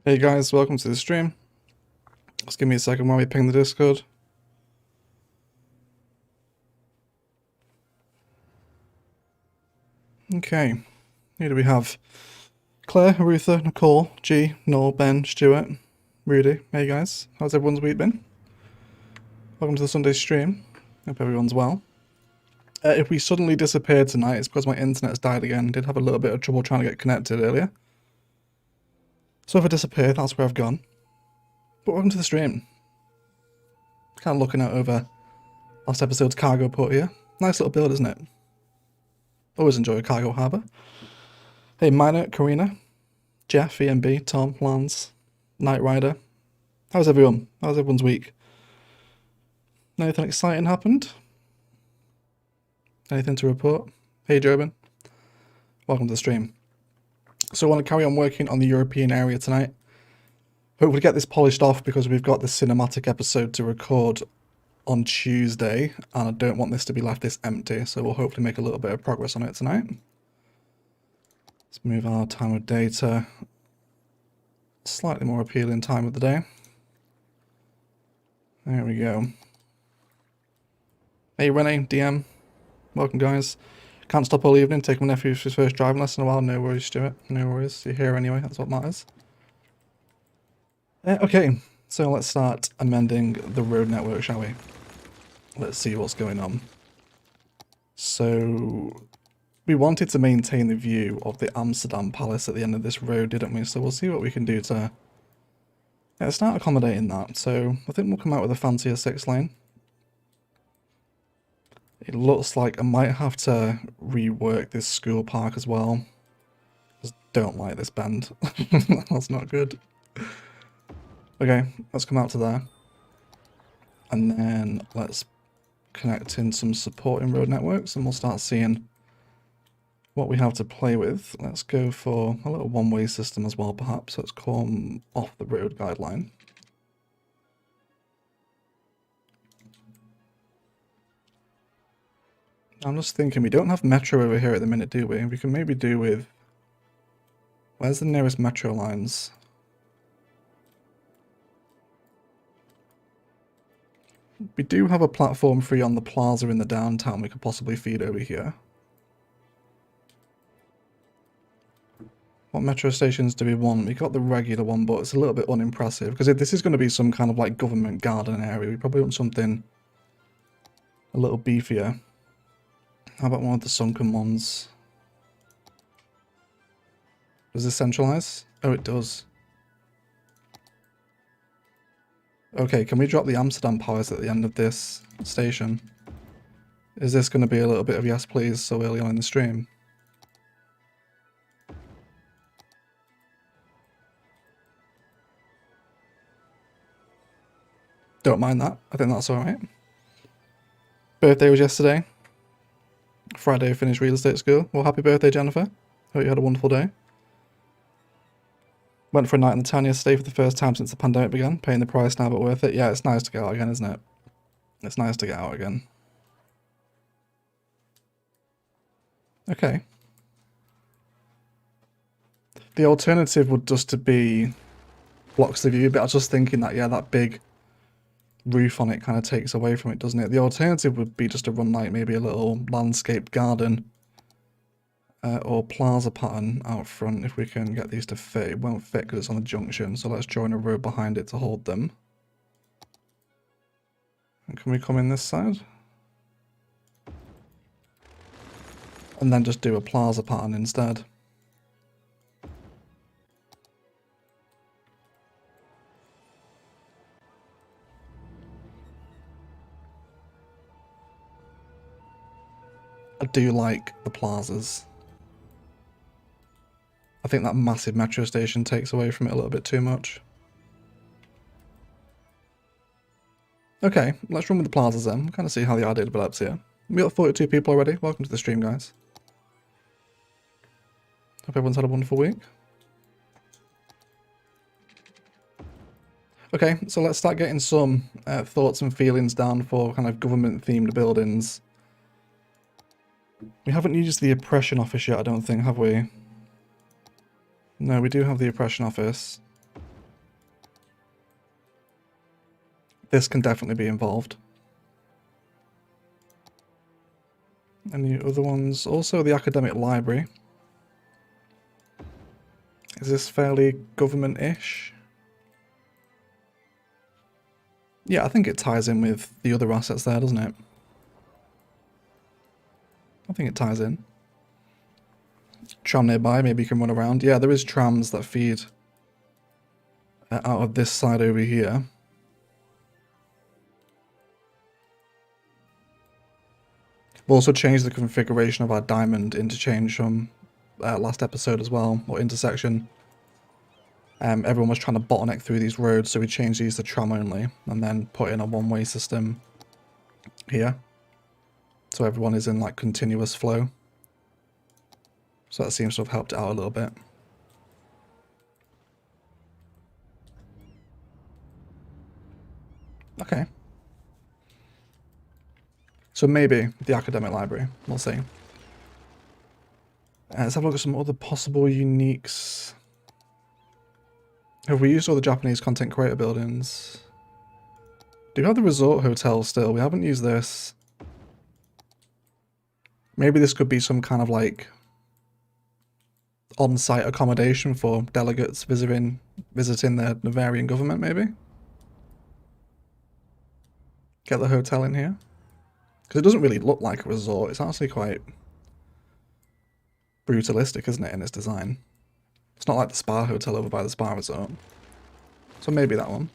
Hey guys, welcome to the stream. Just give me a second while we ping the Discord. Okay, here do we have Claire, Aretha, Nicole, G, Noel, Ben, Stuart, Rudy. Hey guys, how's everyone's week been? Welcome to the Sunday stream. Hope everyone's well. If we suddenly disappeared tonight, it's because my internet's died again. Did have a little bit of trouble trying to get connected earlier. So if I disappear, that's where I've gone. But welcome to the stream. Kind of looking out over last episode's cargo port here. Nice little build, isn't it? Always enjoy a cargo harbour. Hey, Minor, Karina, Jeff, EMB, Tom, Lance, Knight Rider. How's everyone? How's everyone's week? Anything exciting happened? Anything to report? Hey, Jobin. Welcome to the stream. So I want to carry on working on the European area tonight. Hopefully get this polished off because we've got the cinematic episode to record on Tuesday, and I don't want this to be left this empty, so we'll hopefully make a little bit of progress on it tonight. Let's move our time of day to slightly more appealing time of the day. There we go. Hey Renee, DM. Welcome guys. Can't stop all evening, taking my nephew for his first driving lesson in a while. No worries, Stuart. No worries. You're here anyway, that's what matters. Okay, so let's start amending the road network, shall we? Let's see what's going on. So we wanted to maintain the view of the Amsterdam Palace at the end of this road, didn't we? So we'll see what we can do to start accommodating that. So I think we'll come out with a fancier 6-lane. It looks like I might have to rework this school park as well. Just don't like this bend. That's not good. Okay, let's come out to there. And then let's connect in some supporting road networks and we'll start seeing what we have to play with. Let's go for a little one-way system as well, perhaps. Let's come off the road guideline. I'm just thinking, we don't have metro over here at the minute, do we? We can maybe do with... Where's the nearest metro lines? We do have a platform free on the plaza in the downtown we could possibly feed over here. What metro stations do we want? We got the regular one, but it's a little bit unimpressive because if this is going to be some kind of like government garden area, we probably want something a little beefier. How about one of the sunken ones? Does this centralize? Oh, it does. Okay, can we drop the Amsterdam Palace at the end of this station? Is this going to be a little bit of yes please so early on in the stream? Don't mind that. I think that's alright. Birthday was yesterday. Friday finished real estate school. Well, happy birthday, Jennifer. Hope you had a wonderful day. Went for a night in the town yesterday for the first time since the pandemic began. Paying the price now, but worth it. Yeah, it's nice to get out again, isn't it? It's nice to get out again. Okay. The alternative would just to be blocks the view, but I was just thinking that, yeah, that big roof on it kind of takes away from it, doesn't it? The alternative would be just to run like maybe a little landscaped garden or plaza pattern out front if we can get these to fit. It won't fit because it's on a junction, so let's join a road behind it to hold them. And can we come in this side? And then just do a plaza pattern instead. I do like the plazas. I think that massive metro station takes away from it a little bit too much. Okay, let's run with the plazas then. Kind of see how the idea develops here. We got 42 people already. Welcome to the stream, guys. Hope everyone's had a wonderful week. Okay, so let's start getting some thoughts and feelings down for kind of government-themed buildings. We haven't used the oppression office yet, I don't think, have we? No, we do have the oppression office. this can definitely be involved. Any other ones? Also the academic library. Is this fairly government-ish? Yeah, I think it ties in with the other assets there, doesn't it? I think it ties in. Tram nearby, maybe you can run around. Yeah, there is trams that feed out of this side over here. We've also changed the configuration of our diamond interchange from last episode as well, or intersection. Everyone was trying to bottleneck through these roads, so we changed these to tram only, and then put in a one-way system here. So everyone is in like continuous flow. So that seems to have helped out a little bit. Okay. So maybe the academic library, we'll see. Let's have a look at some other possible uniques. Have we used all the Japanese content creator buildings? Do we have the resort hotel still? We haven't used this. Maybe this could be some kind of like on-site accommodation for delegates visiting the Noverian government, maybe? Get the hotel in here? Because it doesn't really look like a resort. It's actually quite brutalistic, isn't it, in its design? It's not like the spa hotel over by the spa resort. So maybe that one.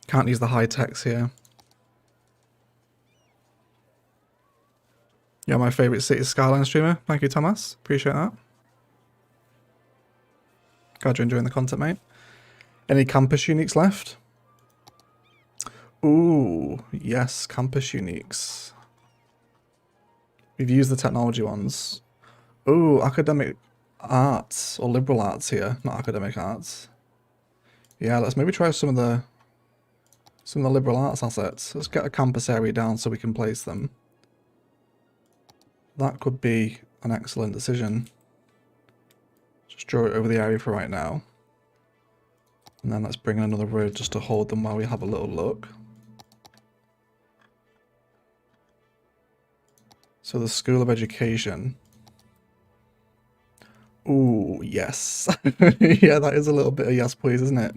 Can't use the high techs here. You're my favourite city Skylines streamer. Thank you, Thomas. Appreciate that. Glad you're enjoying the content, mate. Any campus uniques left? Ooh, yes, campus uniques. We've used the technology ones. Ooh, academic arts or liberal arts here, not academic arts. Yeah, let's maybe try some of the liberal arts assets. Let's get a campus area down so we can place them. That could be an excellent decision. Just draw it over the area for right now. And then let's bring in another road just to hold them while we have a little look. So the School of Education. Ooh, yes. Yeah, that is a little bit of yes please, isn't it?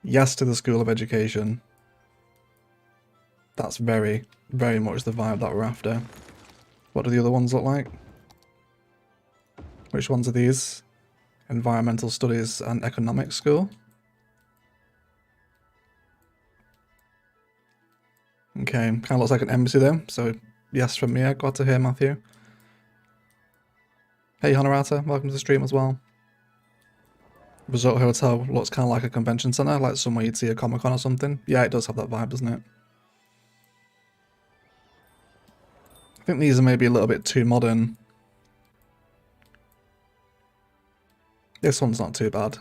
Yes to the School of Education. That's very, very much the vibe that we're after. What do the other ones look like? Which ones are these? Environmental Studies and Economics School. Okay, kind of looks like an embassy though, so yes from me. Glad to hear, Matthew. Hey Honorata, welcome to the stream as well. Resort Hotel looks kind of like a convention center, like somewhere you'd see a Comic-Con or something. Yeah, it does have that vibe, doesn't it? I think these are maybe a little bit too modern. This one's not too bad.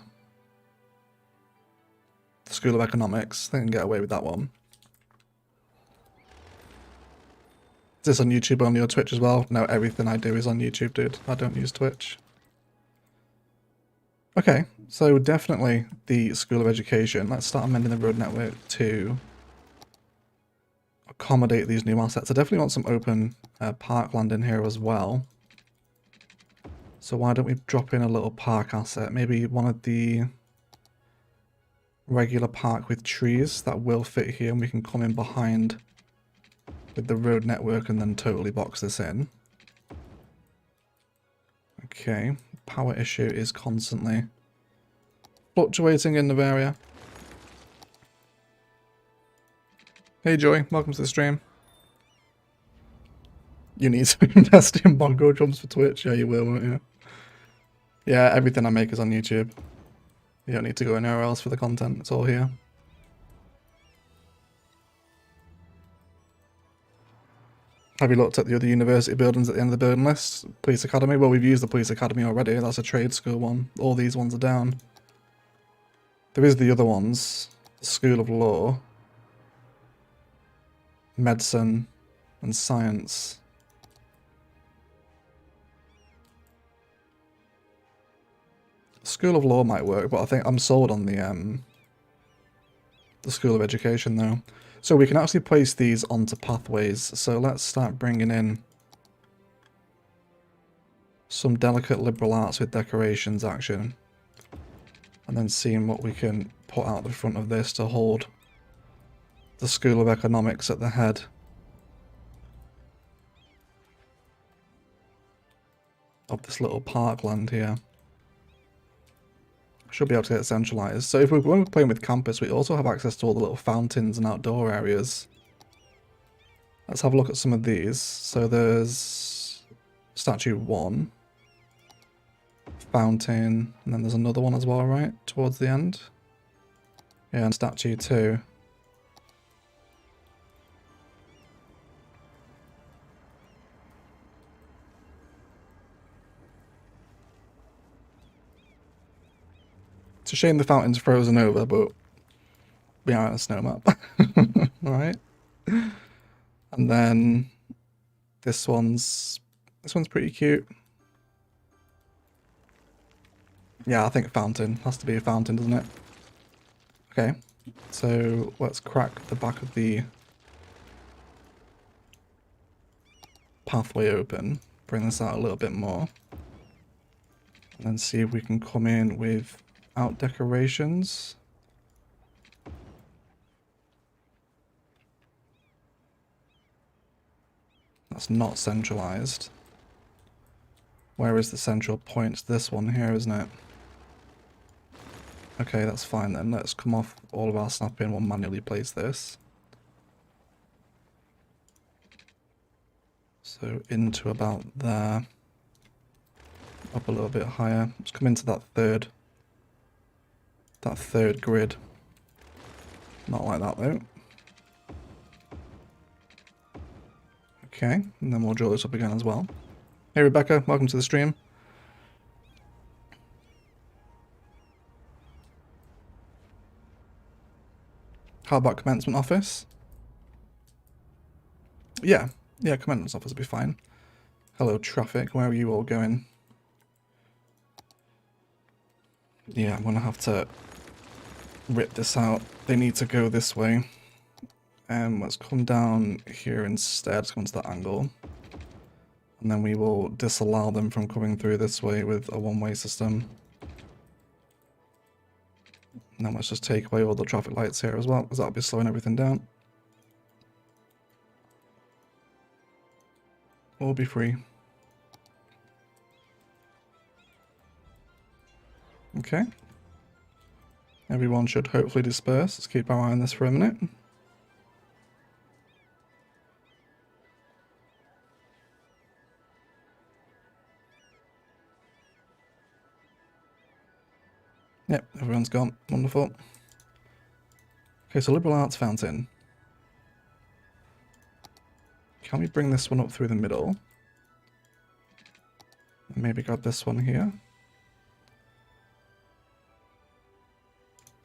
The School of Economics, I think I can get away with that one. Is this on YouTube only or Twitch as well? No, everything I do is on YouTube, dude. I don't use Twitch. Okay, so definitely the School of Education. Let's start amending the road network to accommodate these new assets. I definitely want some open parkland in here as well. So why don't we drop in a little park asset? Maybe one of the regular park with trees that will fit here, and we can come in behind with the road network and then totally box this in. Okay, power issue is constantly fluctuating in Noveria. Hey Joey, welcome to the stream. You need to invest in bongo drums for Twitch. Yeah, you will, won't you? Yeah, everything I make is on YouTube. You don't need to go anywhere else for the content. It's all here. Have you looked at the other university buildings at the end of the building list? Police Academy? Well, we've used the Police Academy already. That's a trade school one. All these ones are down. There is the other ones. School of Law. Medicine. And Science. School of Law might work, but I think I'm sold on the School of Education though. So we can actually place these onto pathways. So let's start bringing in some delicate liberal arts with decorations action. And then seeing what we can put out the front of this to hold the School of Economics at the head. Of this little parkland here. Should be able to get it centralized. So if we're playing with campus, we also have access to all the little fountains and outdoor areas. Let's have a look at some of these. So there's statue 1, fountain, and then there's another one as well, right? Towards the end. Yeah, and statue 2. It's a shame the fountain's frozen over, but we are on a snow map. Alright. And then this one's pretty cute. Yeah, I think fountain. Has to be a fountain, doesn't it? Okay. So let's crack the back of the pathway open. Bring this out a little bit more. And then see if we can come in with out decorations. That's not centralized. Where is the central point? This one here, isn't it? Okay, that's fine then. Let's come off all of our snapping. We'll manually place this. So into about there. Up a little bit higher. Let's come into that third grid. Not like that though. Okay, and then we'll draw this up again as well. Hey Rebecca, welcome to the stream. How about commencement office? Yeah, commencement office will be fine. Hello traffic, where are you all going? Yeah, I'm gonna have to rip this out. They need to go this way. Let's come down here instead. Let's come to that angle. And then we will disallow them from coming through this way with a one-way system. And then let's just take away all the traffic lights here as well, because that'll be slowing everything down. We'll be free. Okay. Everyone should hopefully disperse. Let's keep our eye on this for a minute. Yep, everyone's gone. Wonderful. Okay, so liberal arts fountain. Can we bring this one up through the middle? And maybe grab this one here.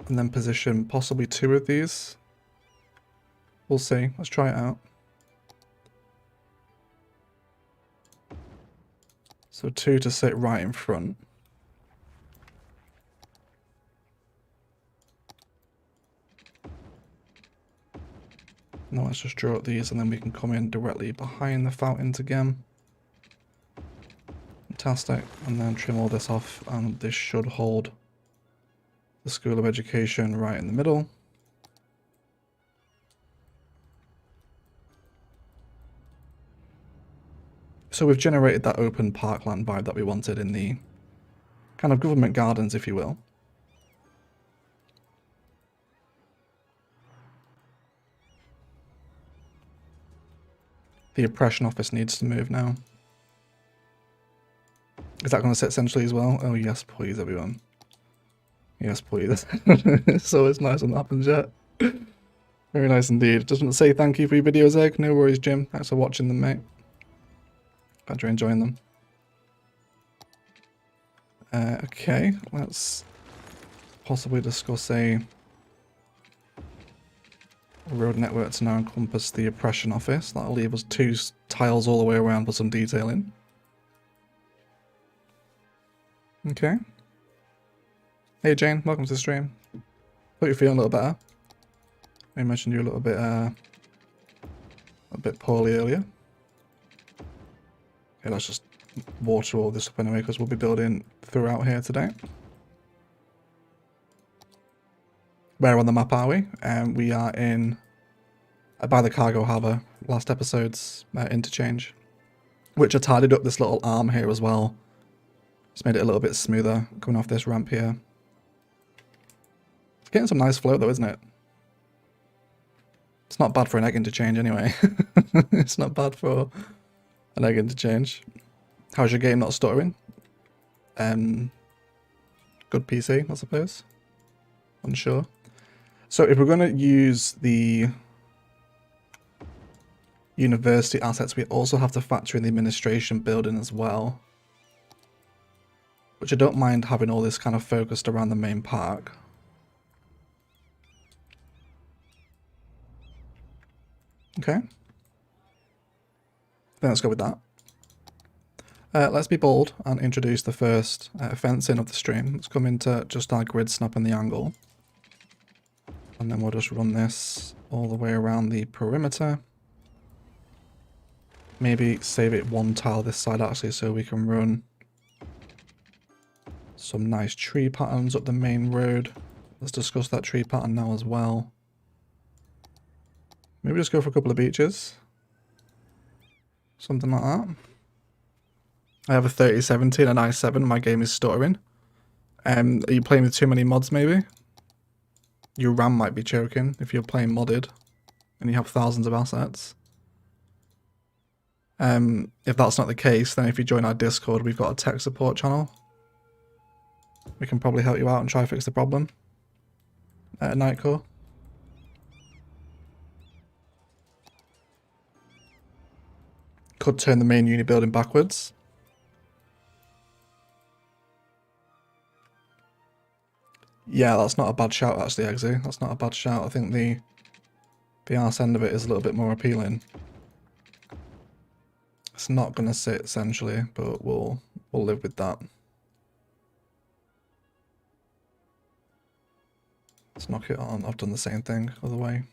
And then position possibly 2 of these. We'll see. Let's try it out. So 2 to sit right in front. Now let's just draw up these and then we can come in directly behind the fountains again. Fantastic. And then trim all this off and this should hold the School of Education right in the middle. So we've generated that open parkland vibe that we wanted in the kind of government gardens, if you will. The oppression office needs to move now. Is that going to sit centrally as well? Oh yes, please, everyone. Yes, please. So it's nice when that happens yet. Very nice indeed. Just want to say thank you for your videos, Egg. No worries, Jim. Thanks for watching them, mate. Glad you're enjoying them. Okay, let's possibly discuss a road network to now encompass the oppression office. That'll leave us 2 tiles all the way around for some detailing. Okay. Hey Jane, welcome to the stream. Hope you're feeling a little better. I mentioned you were a bit poorly earlier. Okay, let's just water all this up anyway, because we'll be building throughout here today. Where on the map are we? We are in by the cargo harbour, last episode's interchange, which I tidied up this little arm here as well. Just made it a little bit smoother coming off this ramp here. It's getting some nice flow though, isn't it? It's not bad for an egg interchange anyway. It's not bad for an egg interchange. How's your game not stuttering? Good PC, I suppose. Unsure. So if we're going to use the university assets, we also have to factor in the administration building as well. Which I don't mind having all this kind of focused around the main park. Okay. Then let's go with that. Let's be bold and introduce the first fencing of the stream. Let's come into just our grid snap and the angle. And then we'll just run this all the way around the perimeter. Maybe save it one tile this side actually, so we can run some nice tree patterns up the main road. Let's discuss that tree pattern now as well. Maybe just go for a couple of beaches. Something like that. I have a 3070 and an i7. My game is stuttering. Are you playing with too many mods maybe? Your RAM might be choking if you're playing modded and you have thousands of assets. If that's not the case, then if you join our Discord, we've got a tech support channel. We can probably help you out and try to fix the problem. Nightcore. Could turn the main uni building backwards. Yeah, that's not a bad shout actually, Eggsy. That's not a bad shout. I think the arse end of it is a little bit more appealing. It's not going to sit essentially, but we'll live with that. Let's knock it on. I've done the same thing other way.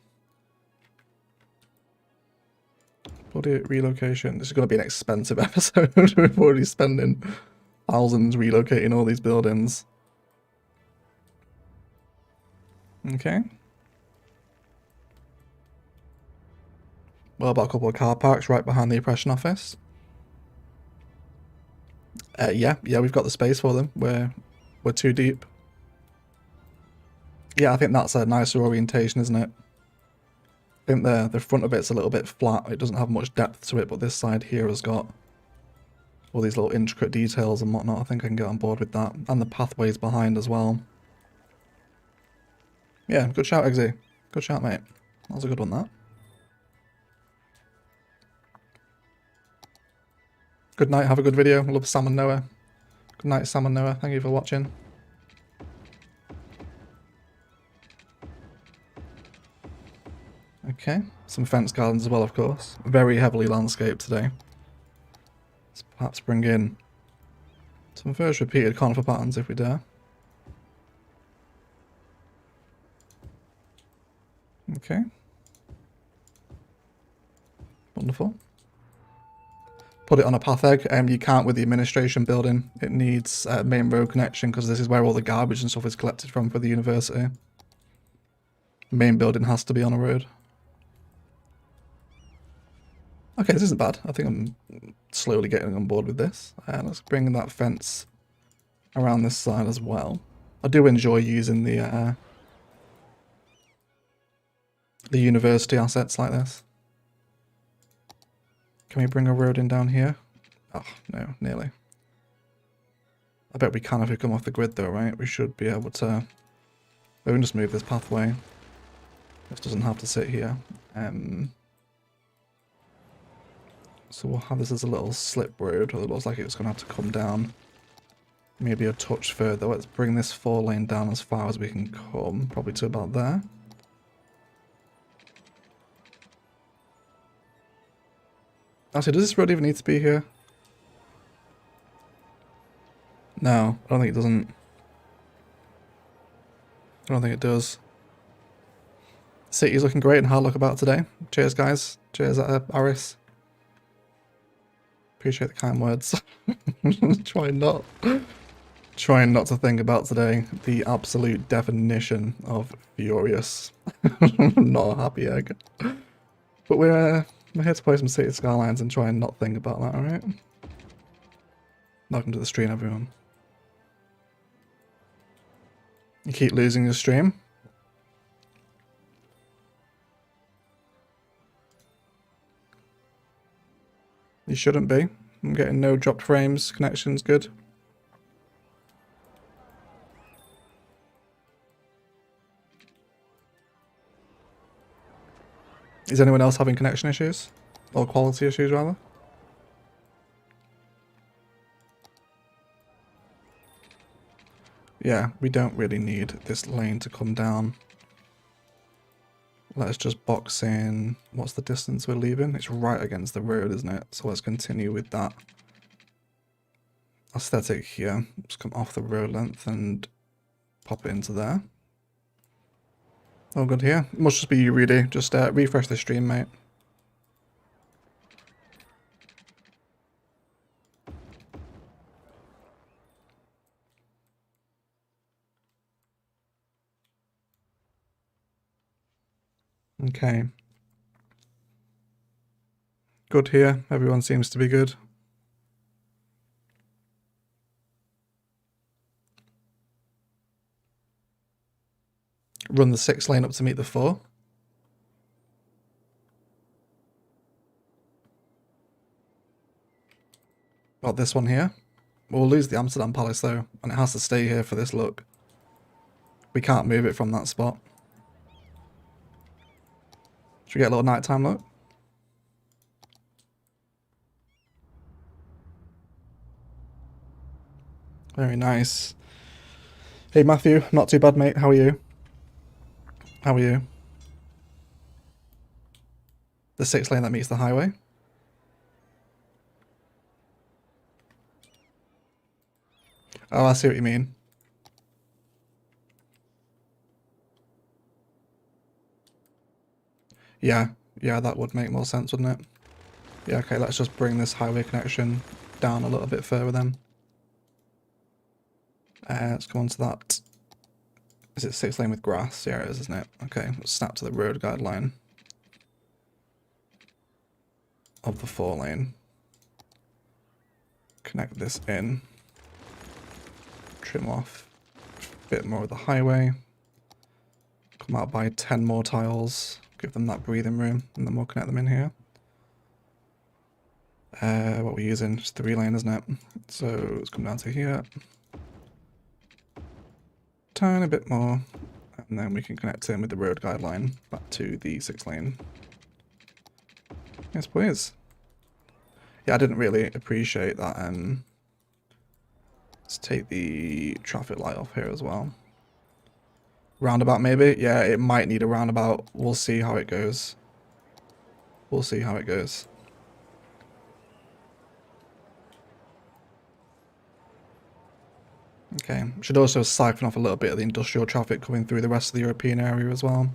Bloody relocation. This is going to be an expensive episode. We're already spending thousands relocating all these buildings. Okay. Well, about a couple of car parks right behind the oppression office. Yeah, we've got the space for them. We're too deep. Yeah, I think that's a nicer orientation, isn't it? I think the front of it's a little bit flat. It doesn't have much depth to it, but this side here has got all these little intricate details and whatnot. I think I can get on board with that. And the pathways behind as well. Yeah, good shout, Eggsy. Good shout, mate. That was a good one, that. Good night, have a good video. I love Sam and Noah. Good night, Sam and Noah. Thank you for watching. Okay, some fence gardens as well, of course. Very heavily landscaped today. Let's perhaps bring in some first repeated conifer patterns if we dare. Okay. Wonderful. Put it on a path egg. You can't with the administration building. It needs main road connection because this is where all the garbage and stuff is collected from for the university. Main building has to be on a road. Okay, this isn't bad. I think I'm slowly getting on board with this. Let's bring that fence around this side as well. I do enjoy using the university assets like this. Can we bring a road in down here? Oh, no, nearly. I bet we can if we come off the grid though, right? We should be able to... We can just move this pathway. This doesn't have to sit here. So we'll have this as a little slip road. It looks like it's going to have to come down maybe a touch further. Let's bring this 4-lane down as far as we can come. Probably to about there. Actually, does this road even need to be here? No, I don't think it doesn't. don't think it does. City's looking great and hard luck about today. Cheers, guys. Cheers, Aris. Appreciate the kind words. Trying not to think about today. The absolute definition of furious. Not a happy egg. But we're here to play some City Skylines and try and not think about that, alright? Welcome to the stream, everyone. You keep losing your stream. You shouldn't be. I'm getting no dropped frames. Connection's good. Is anyone else having connection issues? Or quality issues, rather? Yeah, we don't really need this lane to come down. Let's just box in. What's the distance we're leaving? It's right against the road, isn't it? So let's continue with that aesthetic here. Just come off the road length and pop it into there. All good here. Must just be you, Rudy. Just refresh the stream, mate. Okay. Good here. Everyone seems to be good. Run the 6 lane up to meet the 4. Got this one here. We'll lose the Amsterdam Palace though, and it has to stay here for this look. We can't move it from that spot. Should we get a little nighttime look? Very nice. Hey Matthew, not too bad mate, how are you? How are you? The 6 lane that meets the highway. Oh, I see what you mean. Yeah, that would make more sense, wouldn't it? Yeah, okay, let's just bring this highway connection down a little bit further then. Let's go on to that. Is it 6 lane with grass? Yeah, it is, isn't it? Okay, let's snap to the road guideline of the 4 lane. Connect this in. Trim off a bit more of the highway. Come out by 10 more tiles. Give them that breathing room, and then we'll connect them in here. What we're using, just 3 lane, isn't it? So let's come down to here. Tiny bit more, and then we can connect in with the road guideline back to the 6 lane. Yes, please. Yeah, I didn't really appreciate that. Let's take the traffic light off here as well. Roundabout maybe? Yeah, it might need a roundabout. We'll see how it goes. We'll see how it goes. Okay, should also siphon off a little bit of the industrial traffic coming through the rest of the European area as well.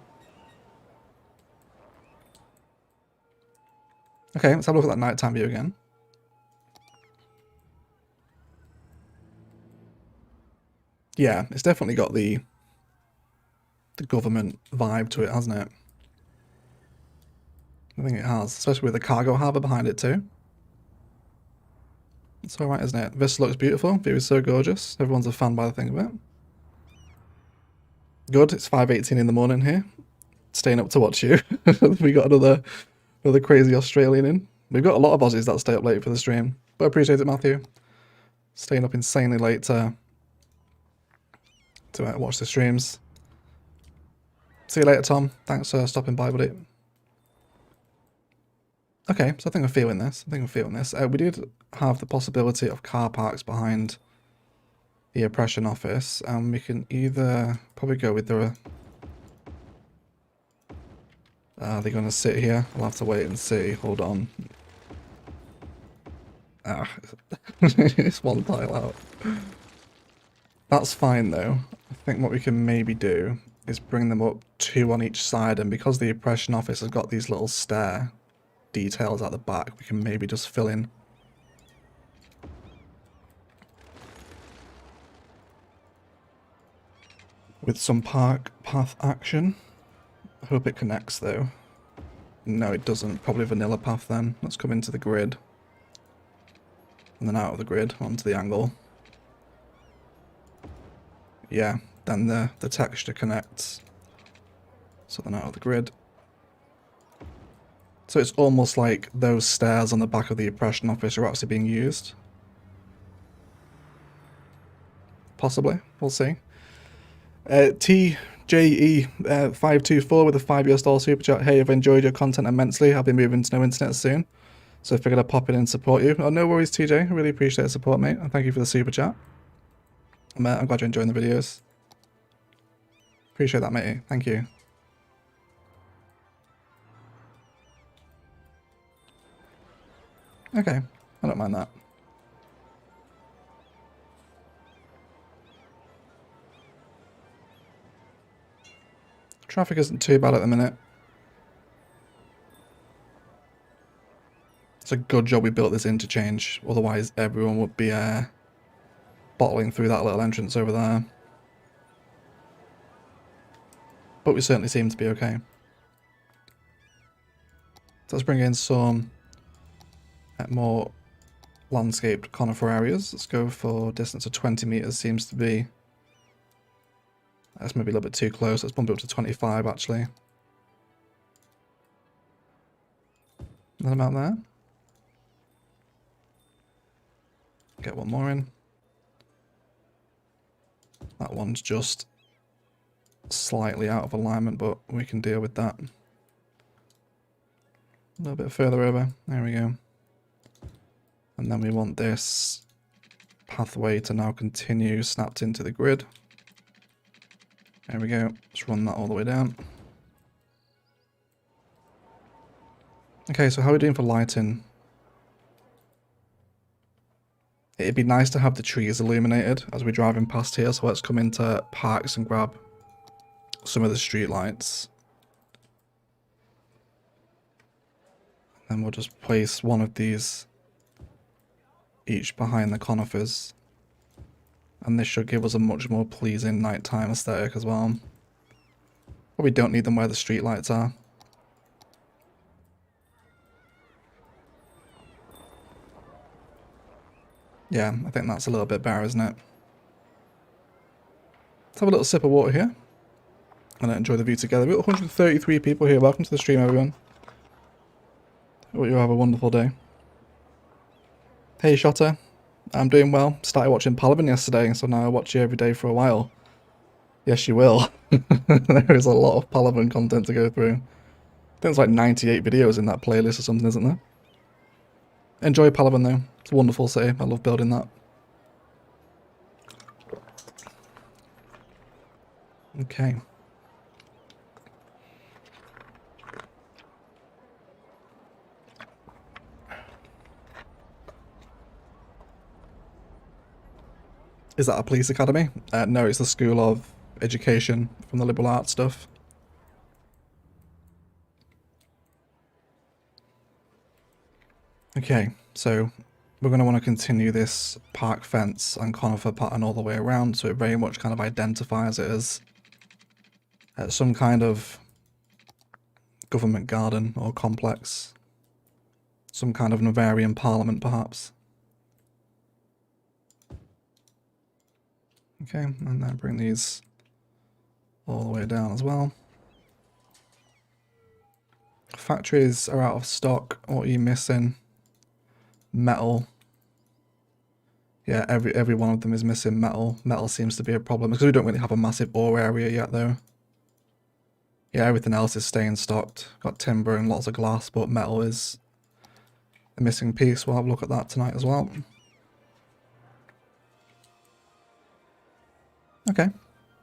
Okay, let's have a look at that nighttime view again. Yeah, it's definitely got the government vibe to it, hasn't it? I think it has, especially with the cargo harbour behind it too. It's alright, isn't it? This looks beautiful. View is so gorgeous. Everyone's a fan by the thing of it. Good. It's 5:18 in the morning here. Staying up to watch you. We got another crazy Australian in. We've got a lot of Aussies that stay up late for the stream. But I appreciate it, Matthew. Staying up insanely late to watch the streams. See you later, Tom. Thanks for stopping by, buddy. Okay, so I think I'm feeling this. We did have the possibility of car parks behind the oppression office, and we can either probably go with the... Are they going to sit here? I'll have to wait and see. Hold on. Ah, it's one tile out. That's fine though. I think what we can maybe do is bring them up 2 on each side, and because the oppression office has got these little stair details at the back, we can maybe just fill in with some park path action. I hope it connects though. No, it doesn't. Probably vanilla path then. Let's come into the grid. And then out of the grid onto the angle. Yeah, then the texture connects. So then out of the grid. So it's almost like those stairs on the back of the oppression office are actually being used. Possibly. We'll see. TJE524 with a $5 super chat. Hey, I've enjoyed your content immensely. I'll be moving to no internet soon, so I figured I'd pop in and support you. Oh, no worries, TJ. I really appreciate the support, mate, and thank you for the super chat. I'm glad you're enjoying the videos. Appreciate that, matey. Thank you. Okay, I don't mind that. Traffic isn't too bad at the minute. It's a good job we built this interchange, otherwise everyone would be bottling through that little entrance over there. But we certainly seem to be okay. So let's bring in some more landscaped conifer areas. Let's go for distance of 20 meters, seems to be. That's maybe a little bit too close. Let's bump it up to 25 actually. Then about there. Get one more in. That one's just slightly out of alignment, but we can deal with that. A little bit further over. There we go. And then we want this pathway to now continue snapped into the grid. There we go. Let's run that all the way down. Okay, so how are we doing for lighting? It'd be nice to have the trees illuminated as we're driving past here, so let's come into parks and grab some of the street lights. Then we'll just place one of these each behind the conifers. And this should give us a much more pleasing nighttime aesthetic as well. But we don't need them where the street lights are. Yeah, I think that's a little bit better, isn't it? Let's have a little sip of water here. And enjoy the view together. We've got 133 people here. Welcome to the stream, everyone. Hope you have a wonderful day. Hey, Shotter. I'm doing well. Started watching Paladin yesterday, so now I watch you every day for a while. Yes, you will. There is a lot of Paladin content to go through. I think there's like 98 videos in that playlist or something, isn't there? Enjoy Paladin though. It's a wonderful city. I love building that. Okay. Is that a police academy? No, it's the School of Education from the liberal arts stuff. Okay, so we're going to want to continue this park fence and conifer pattern all the way around, so it very much kind of identifies it as some kind of government garden or complex. Some kind of Noverian parliament, perhaps. Okay, and then bring these all the way down as well. Factories are out of stock. What are you missing? Metal. Yeah, every one of them is missing metal. Metal seems to be a problem because we don't really have a massive ore area yet though. Yeah, everything else is staying stocked. Got timber and lots of glass, but metal is a missing piece. We'll have a look at that tonight as well. Okay.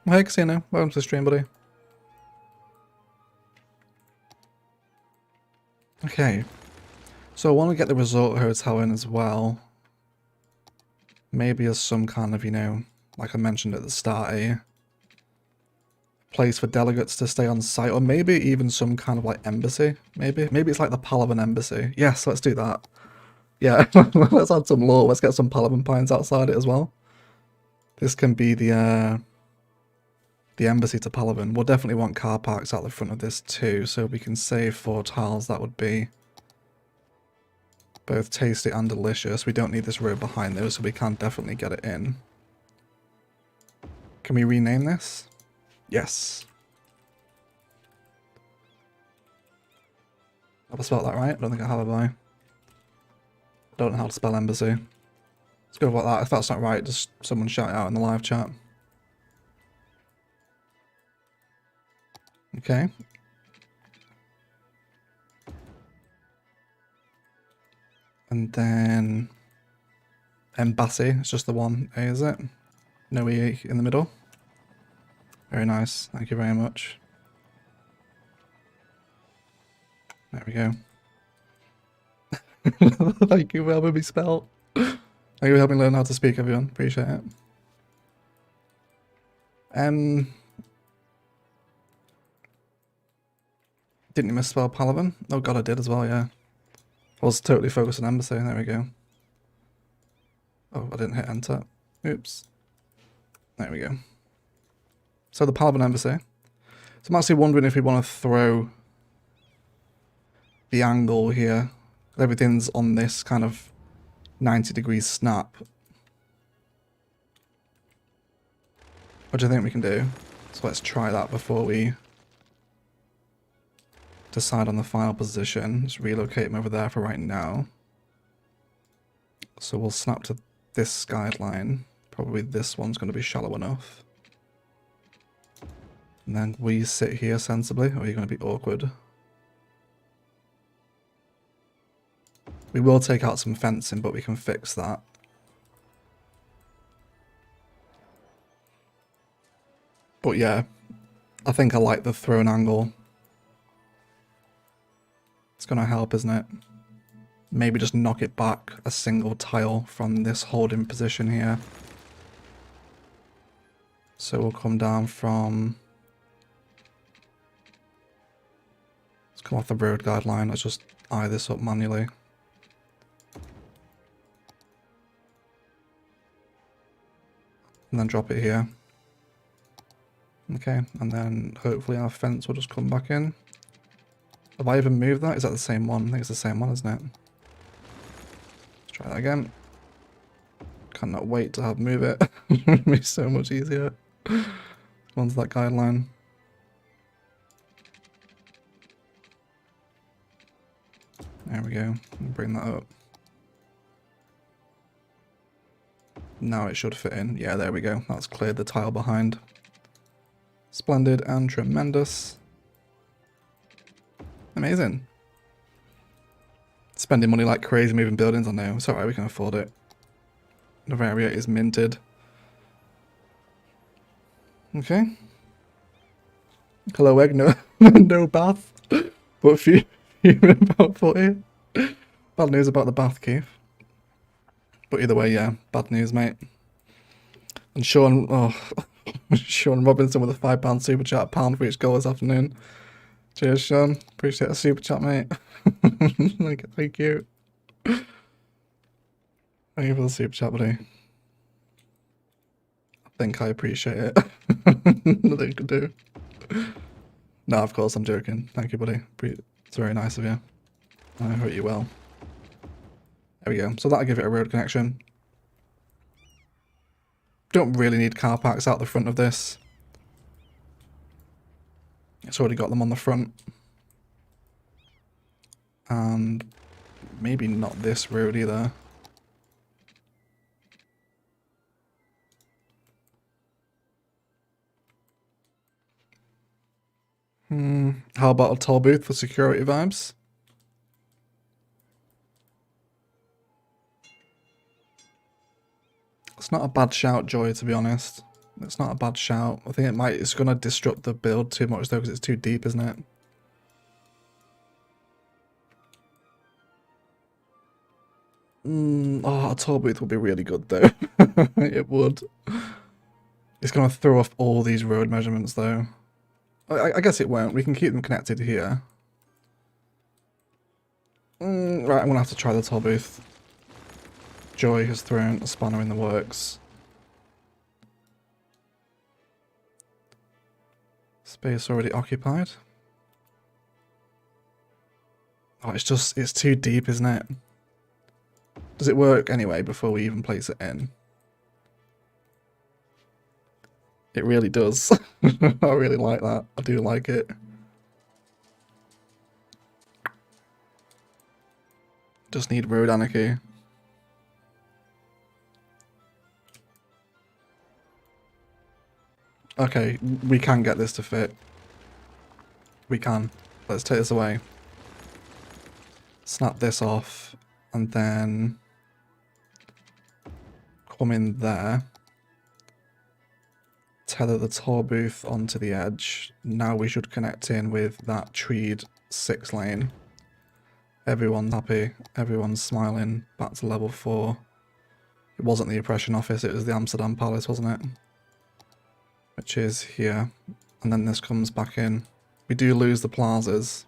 Well, hey, Casino. Welcome to the stream, buddy. Okay. So I want to get the resort hotel in as well. Maybe as some kind of, you know, like I mentioned at the start, a place for delegates to stay on site, or maybe even some kind of like embassy. Maybe it's like the Palavan embassy. Yes, let's do that. Yeah, let's add some law. Let's get some Palavan pines outside it as well. This can be the embassy to Palavan. We'll definitely want car parks out the front of this too, so we can save 4 tiles. That would be both tasty and delicious. We don't need this road behind those, so we can definitely get it in. Can we rename this? Yes. Have I spelled that right? I don't think I have, I? Don't know how to spell embassy. Let's go with that. If that's not right, just someone shout it out in the live chat. Okay. And then embassy, it's just the one A, is it? No E in the middle. Very nice, thank you very much. There we go. Thank you for helping me spell. Thank you for helping me learn how to speak, everyone. Appreciate it. Didn't you misspell Palavan? Oh god, I did as well, yeah. I was totally focused on embassy, there we go. Oh, I didn't hit enter. Oops. There we go. So the Palavan embassy. So I'm actually wondering if we want to throw the angle here. Everything's on this kind of 90 degrees snap. What do you think we can do? So let's try that before we decide on the final position. Just relocate him over there for right now. So we'll snap to this skyline. Probably this one's going to be shallow enough. And then we sit here sensibly, or are you going to be awkward? We will take out some fencing, but we can fix that. But yeah, I think I like the throne angle. It's going to help, isn't it? Maybe just knock it back a single tile from this holding position here. So we'll come down from... Let's come off the road guideline. Let's just eye this up manually. And then drop it here. Okay, and then hopefully our fence will just come back in. Have I even moved that? Is that the same one? I think it's the same one, isn't it? Let's try that again. Cannot wait to have move it. It'll be so much easier. Onto that guideline. There we go. Bring that up. Now it should fit in. Yeah, there we go. That's cleared the tile behind. Splendid and tremendous. Amazing. Spending money like crazy moving buildings, I know. It's alright, we can afford it. Noveria is minted. Okay. Hello, egg. No, no bath. But few about 40. Bad news about the bath, Keith. But either way, yeah, bad news, mate. And Sean, oh, Sean Robinson with a £5 super chat, £1 for each goal this afternoon. Cheers, Sean. Appreciate the super chat, mate. Thank you. Thank you for the super chat, buddy. I think I appreciate it. Nothing you can do. No, of course, I'm joking. Thank you, buddy. It's very nice of you. I hope you well. There we go. So that'll give it a road connection. Don't really need car parks out the front of this. It's already got them on the front. And maybe not this road either. How about a toll booth for security vibes? It's not a bad shout, Joy, to be honest. It's not a bad shout. I think it's going to disrupt the build too much though, because it's too deep, isn't it? Oh, a toll booth would be really good though. It would. It's going to throw off all these road measurements though. I guess it won't. We can keep them connected here. Right, I'm gonna have to try the toll booth. Joy has thrown a spanner in the works. Space already occupied. Oh, it's too deep, isn't it? Does it work anyway before we even place it in? It really does. I really like that. I do like it. Just need road anarchy. Okay, we can get this to fit. We can. Let's take this away. Snap this off, and then come in there. Tether the tour booth onto the edge. Now we should connect in with that treed 6 lane. Everyone's happy. Everyone's smiling. Back to level 4. It wasn't the oppression office, it was the Amsterdam Palace, wasn't it? Which is here. And then this comes back in. We do lose the plazas.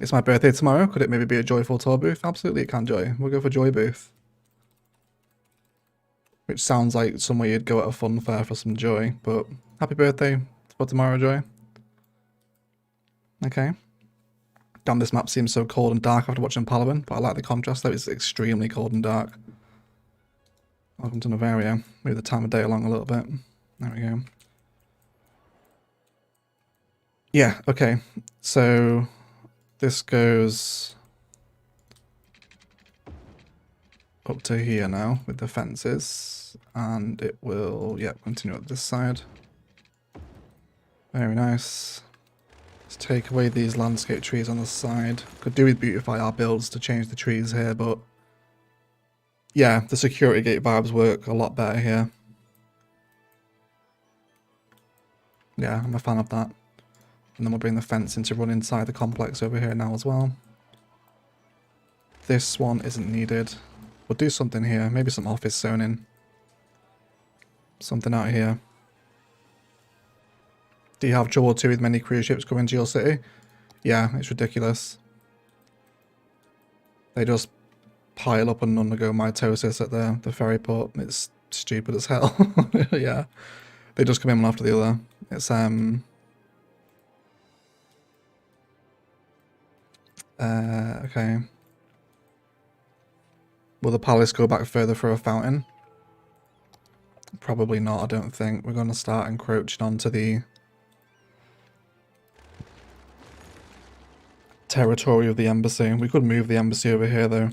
It's my birthday tomorrow. Could it maybe be a joyful tour booth? Absolutely it can, Joy. We'll go for Joy booth. Which sounds like somewhere you'd go at a fun fair for some joy. But happy birthday for tomorrow, Joy. Okay. Damn, this map seems so cold and dark after watching Palawan, but I like the contrast though. It's extremely cold and dark. Welcome to Noveria. Move the time of day along a little bit. There we go. Yeah, okay. So this goes up to here now with the fences, and it will, yeah, continue up this side. Very nice. Let's take away these landscape trees on the side. Could do with beautify our builds to change the trees here, but yeah, the security gate vibes work a lot better here. Yeah, I'm a fan of that. And then we'll bring the fence in to run inside the complex over here now as well. This one isn't needed. We'll do something here. Maybe some office zoning. Something out here. Do you have trouble too with many cruise ships coming to your city? Yeah, it's ridiculous. They just pile up and undergo mitosis at the ferry port. It's stupid as hell. Yeah. They just come in one after the other. It's okay. Will the palace go back further for a fountain? Probably not, I don't think. We're going to start encroaching onto the territory of the embassy. We could move the embassy over here, though.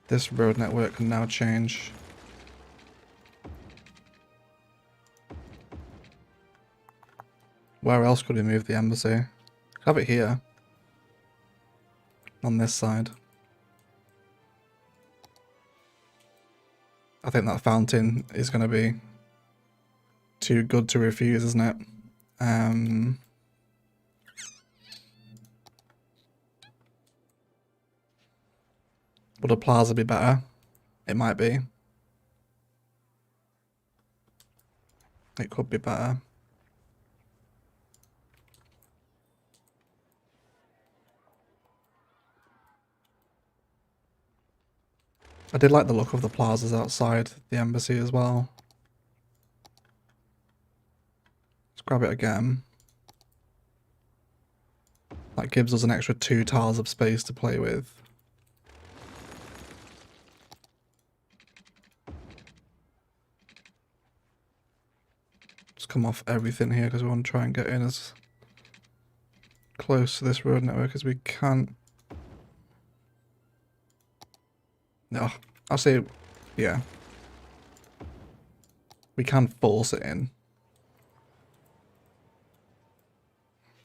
This road network can now change. Where else could we move the embassy? Have it here. On this side. I think that fountain is going to be too good to refuse, isn't it? Would a plaza be better? It might be. It could be better. I did like the look of the plazas outside the embassy as well. Let's grab it again. That gives us an extra 2 tiles of space to play with. Just come off everything here because we want to try and get in as close to this road network as we can. No, I'll say, yeah. We can force it in.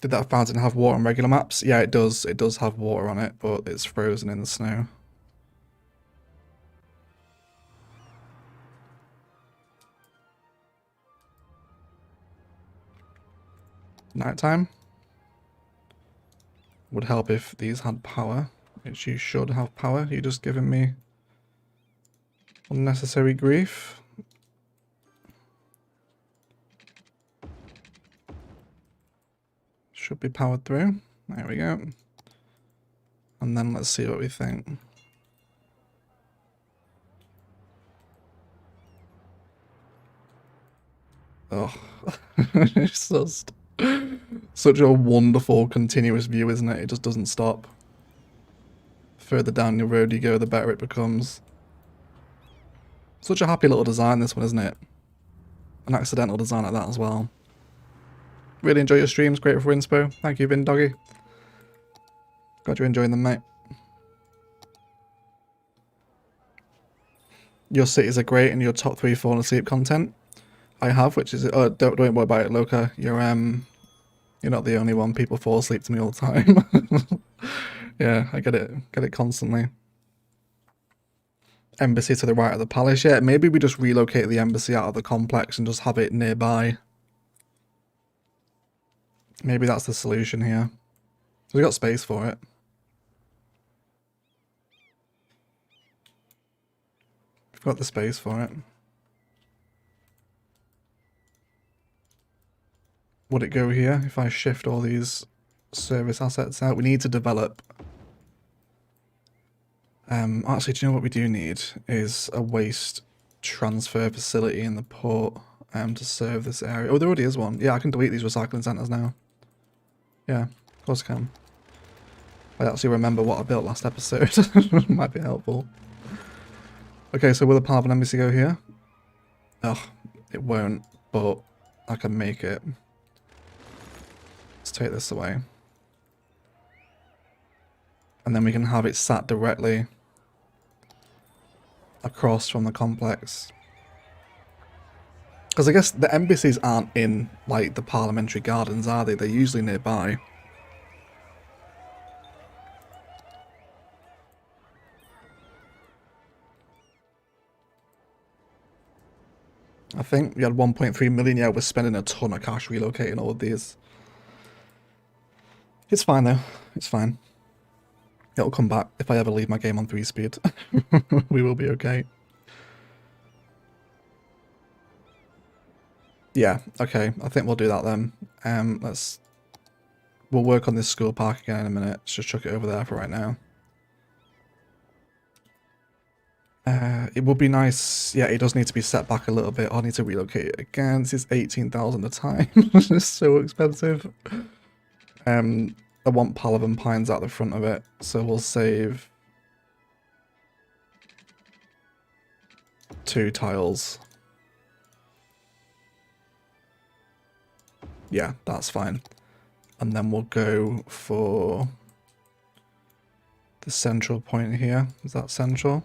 Did that fountain have water on regular maps? Yeah, it does. It does have water on it, but it's frozen in the snow. Nighttime. Would help if these had power, which you should have power. You're just giving me unnecessary grief. Should be powered through. There we go. And then let's see what we think. Oh, it's just such a wonderful continuous view, isn't it? It just doesn't stop. Further down the road you go, the better it becomes. Such a happy little design, this one, isn't it? An accidental design like that as well. Really enjoy your streams, great for inspo. Thank you, Vin Doggy. Glad you're enjoying them, mate. Your cities are great and your top 3 falling asleep content. I have, which is don't worry about it, Loka. You're not the only one. People fall asleep to me all the time. Yeah, I get it constantly. Embassy to the right of the palace. Yeah, maybe we just relocate the embassy out of the complex and just have it nearby. Maybe that's the solution here. We got space for it. We've got the space for it. Would it go here if I shift all these service assets out? We need to develop. Actually, do you know what we do need is a waste transfer facility in the port to serve this area. Oh, there already is one. Yeah, I can delete these recycling centers now. Yeah, of course I can. I actually remember what I built last episode. Might be helpful. Okay, so will the Palavan Embassy go here? Ugh, it won't, but I can make it. Let's take this away. And then we can have it sat directly across from the complex. Because I guess the embassies aren't in, like, the parliamentary gardens, are they? They're usually nearby. I think we had 1.3 million. Yeah, we're spending a ton of cash relocating all of these. It's fine, though. It's fine. It'll come back if I ever leave my game on 3 speed. We will be okay. Yeah, okay. I think we'll do that then. We'll work on this school park again in a minute. Let's just chuck it over there for right now. It would be nice. Yeah, it does need to be set back a little bit. I'll need to relocate it again. This is 18,000 a time. It's so expensive. I want Palavan Pines out the front of it, so we'll save 2 tiles. Yeah, that's fine. And then we'll go for the central point here. Is that central?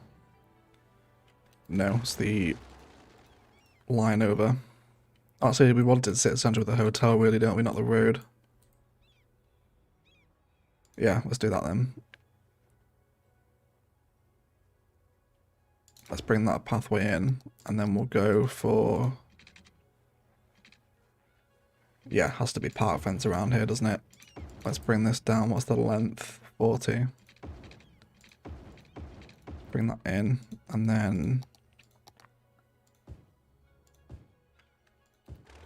No, it's the line over. Actually, we wanted to sit central with the hotel, really, don't we? Not the road. Yeah, let's do that then. Let's bring that pathway in, and then we'll go for... Yeah, has to be park fence around here, doesn't it? Let's bring this down. What's the length? 40. Bring that in, and then...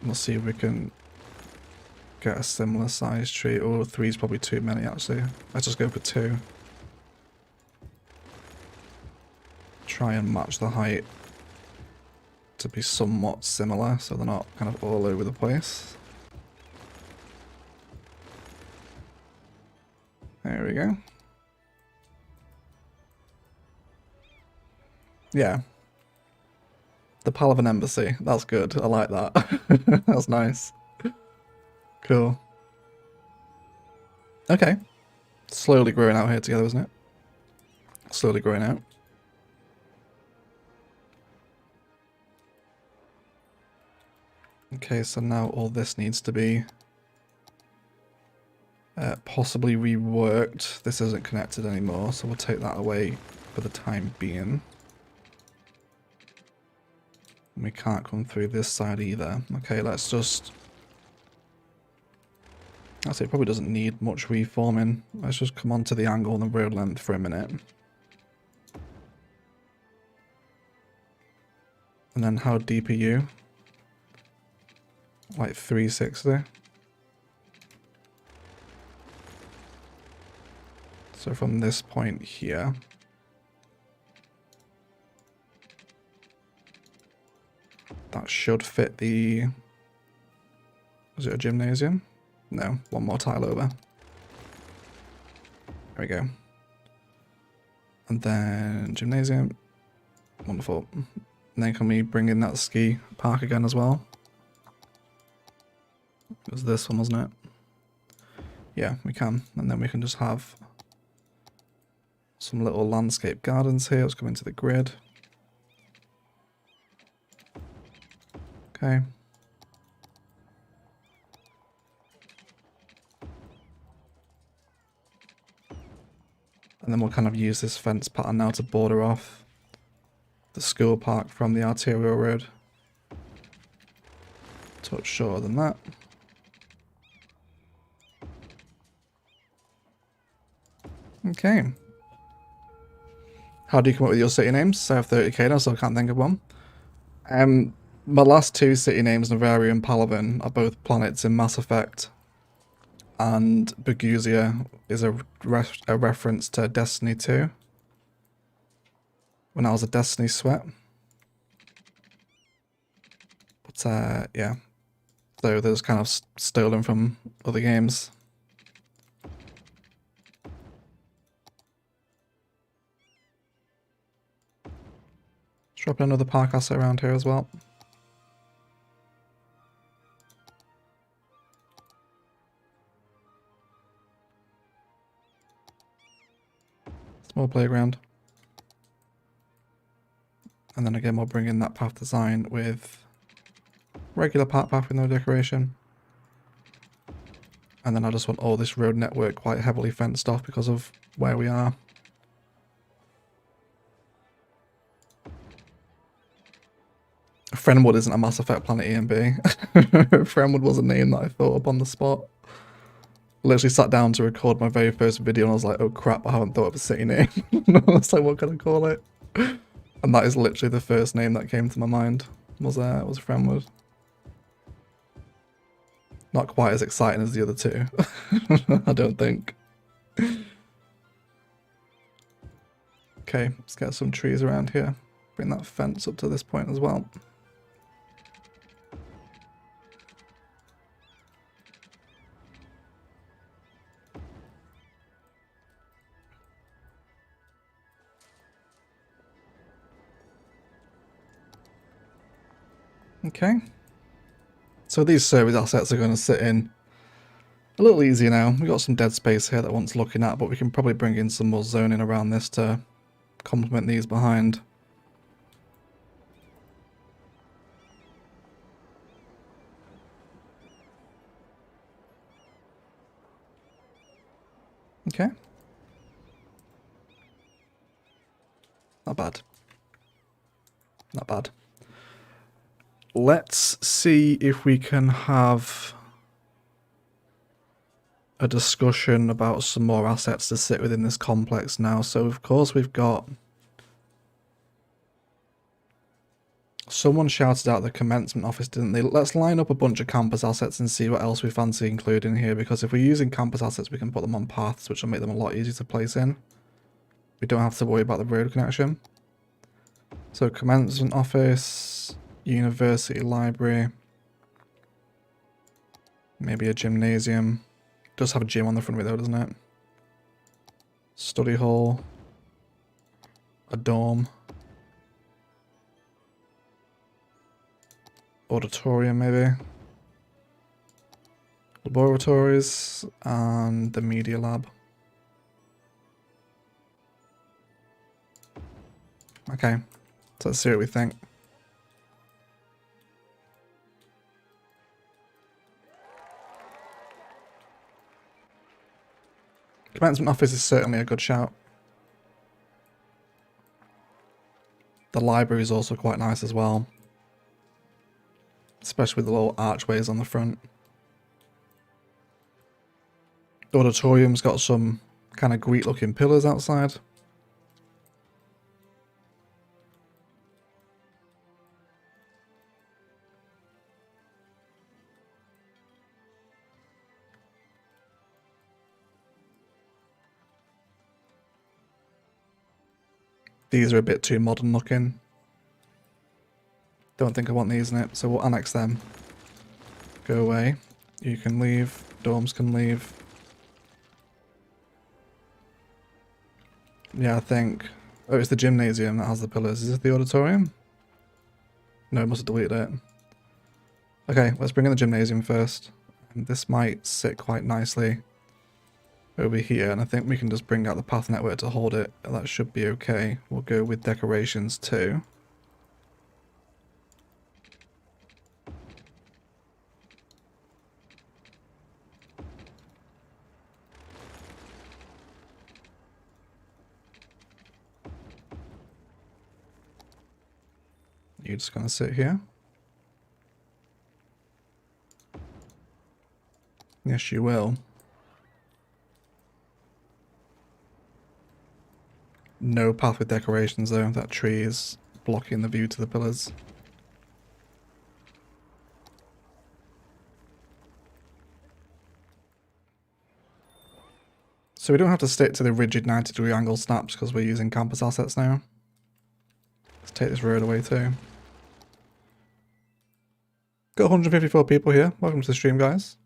We'll see if we can get a similar size tree. Oh, 3 is probably too many, actually. Let's just go for 2. Try and match the height to be somewhat similar, so they're not kind of all over the place. There we go. Yeah. The Palavan Embassy. That's good. I like that. That's nice. Cool. Okay. Slowly growing out here together, isn't it? Slowly growing out. Okay, so now all this needs to be possibly reworked. This isn't connected anymore, so we'll take that away for the time being. We can't come through this side either. Okay, let's just I'd say it probably doesn't need much reforming. Let's just come on to the angle and the road length for a minute. And then how deep are you? Like 360. So from this point here. That should fit the... Is it a gymnasium? No, one more tile over. There we go. And then gymnasium. Wonderful. And then can we bring in that ski park again as well? It was this one, wasn't it? Yeah, we can. And then we can just have some little landscape gardens here. Let's come into the grid. Okay. And then we'll kind of use this fence pattern now to border off the school park from the arterial road. Touch shorter than that. Okay. How do you come up with your city names? I have 30k now, so I can't think of one. My last two city names, Noveria and Palaven, are both planets in Mass Effect. And Bergusia is a reference to Destiny 2. When I was a Destiny sweat. But yeah. So those kind of stolen from other games. Drop another park asset around here as well. Small playground. And then again we'll bring in that path design with regular path with no decoration. And then I just want all this road network quite heavily fenced off because of where we are. Friendwood isn't a Mass Effect planet E and B. Friendwood was a name that I thought up on the spot. Literally sat down to record my very first video and I was like, oh crap, I haven't thought of a city name. I was like, what can I call it? And that is literally the first name that came to my mind, was Friendwood. Not quite as exciting as the other two, I don't think. Okay, let's get some trees around here. Bring that fence up to this point as well. Okay. So these service assets are going to sit in a little easier now. We've got some dead space here that wants looking at, but we can probably bring in some more zoning around this to complement these behind. Okay. Not bad. Not bad. Let's see if we can have a discussion about some more assets to sit within this complex now. So of course we've got... Someone shouted out the commencement office, didn't they? Let's line up a bunch of campus assets and see what else we fancy including here, because if we're using campus assets we can put them on paths, which will make them a lot easier to place in. We don't have to worry about the road connection. So commencement office, university library, maybe a gymnasium. Does have a gym on the front of it though, doesn't it? Study hall, a dorm, auditorium maybe, laboratories, and the media lab. Okay, so let's see what we think. Commencement office is certainly a good shout. The library is also quite nice as well. Especially with the little archways on the front. auditorium's got some kind of Greek looking pillars outside. These are a bit too modern looking. Don't think I want these in it, so we'll annex them. Go away. You can leave. Dorms can leave. Yeah, I think... Oh, it's the gymnasium that has the pillars. Is this the auditorium? No, it must have deleted it. Okay, let's bring in the gymnasium first. And this might sit quite nicely over here, and I think we can just bring out the path network to hold it. That should be okay. We'll go with decorations too. You're just gonna sit here. Yes, you will. No path with decorations though. That tree is blocking the view to the pillars. So we don't have to stick to the rigid 90-degree angle snaps because we're using campus assets now. Let's take this road away too. Got 154 people here. Welcome to the stream, guys.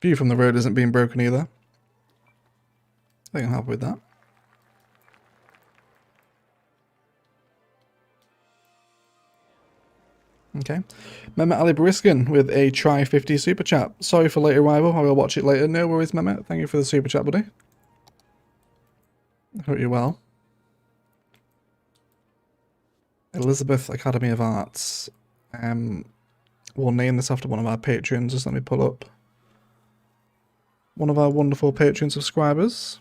View from the road isn't being broken either. I think I'm happy with that. Okay. Mehmet Ali Briskin with a try 50 super chat. Sorry for late arrival. I will watch it later. No worries, Mehmet. Thank you for the super chat, buddy. Hope you're well. Elizabeth Academy of Arts. We'll name this after one of our patrons. Just let me pull up one of our wonderful Patreon subscribers.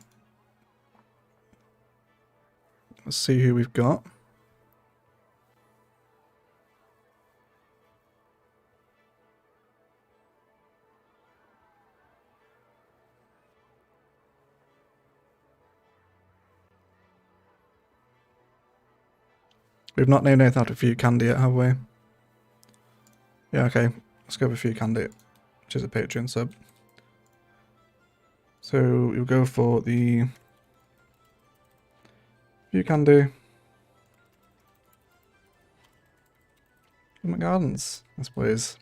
Let's see who we've got. We've not named anything after Few Candy yet, have we? Yeah, okay. Let's go with Few Candy, which is a Patreon sub. So you'll go for the Few Candy. Gardens, I suppose.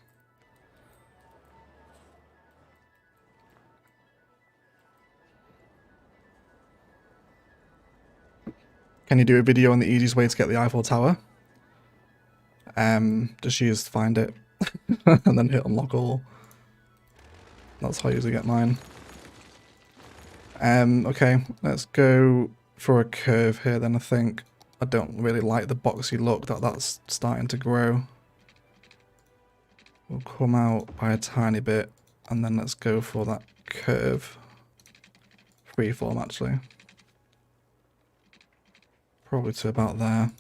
Can you do a video on the easiest way to get the Eiffel Tower? Just use find it and then hit unlock all. That's how I usually get mine. Okay, let's go for a curve here then. I think I don't really like the boxy look that's starting to grow. We'll come out by a tiny bit and then let's go for that curve. Freeform actually. Probably to about there.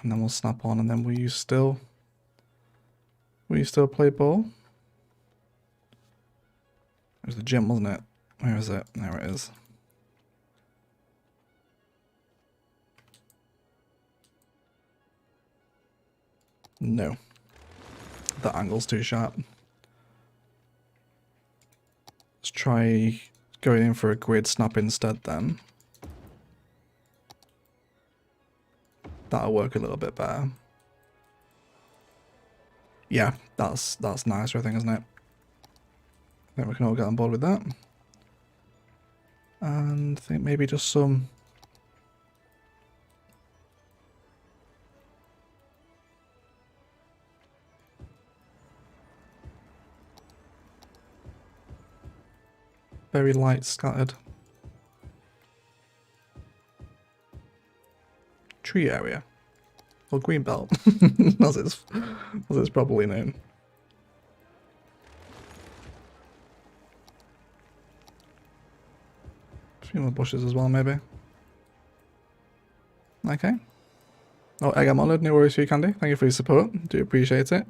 And then we'll snap on and then will you still play ball? It was the gym, wasn't it? Where is it? There it is. No. That angle's too sharp. Let's try going in for a grid snap instead then. That'll work a little bit better. Yeah, that's nicer I think, isn't it? I think we can all get on board with that. And I think maybe just some very light scattered tree area, or green belt, as it's probably known. A few more bushes as well, maybe. Okay. Oh, Egg Molid, no worries for you, Candy. Thank you for your support. Do appreciate it.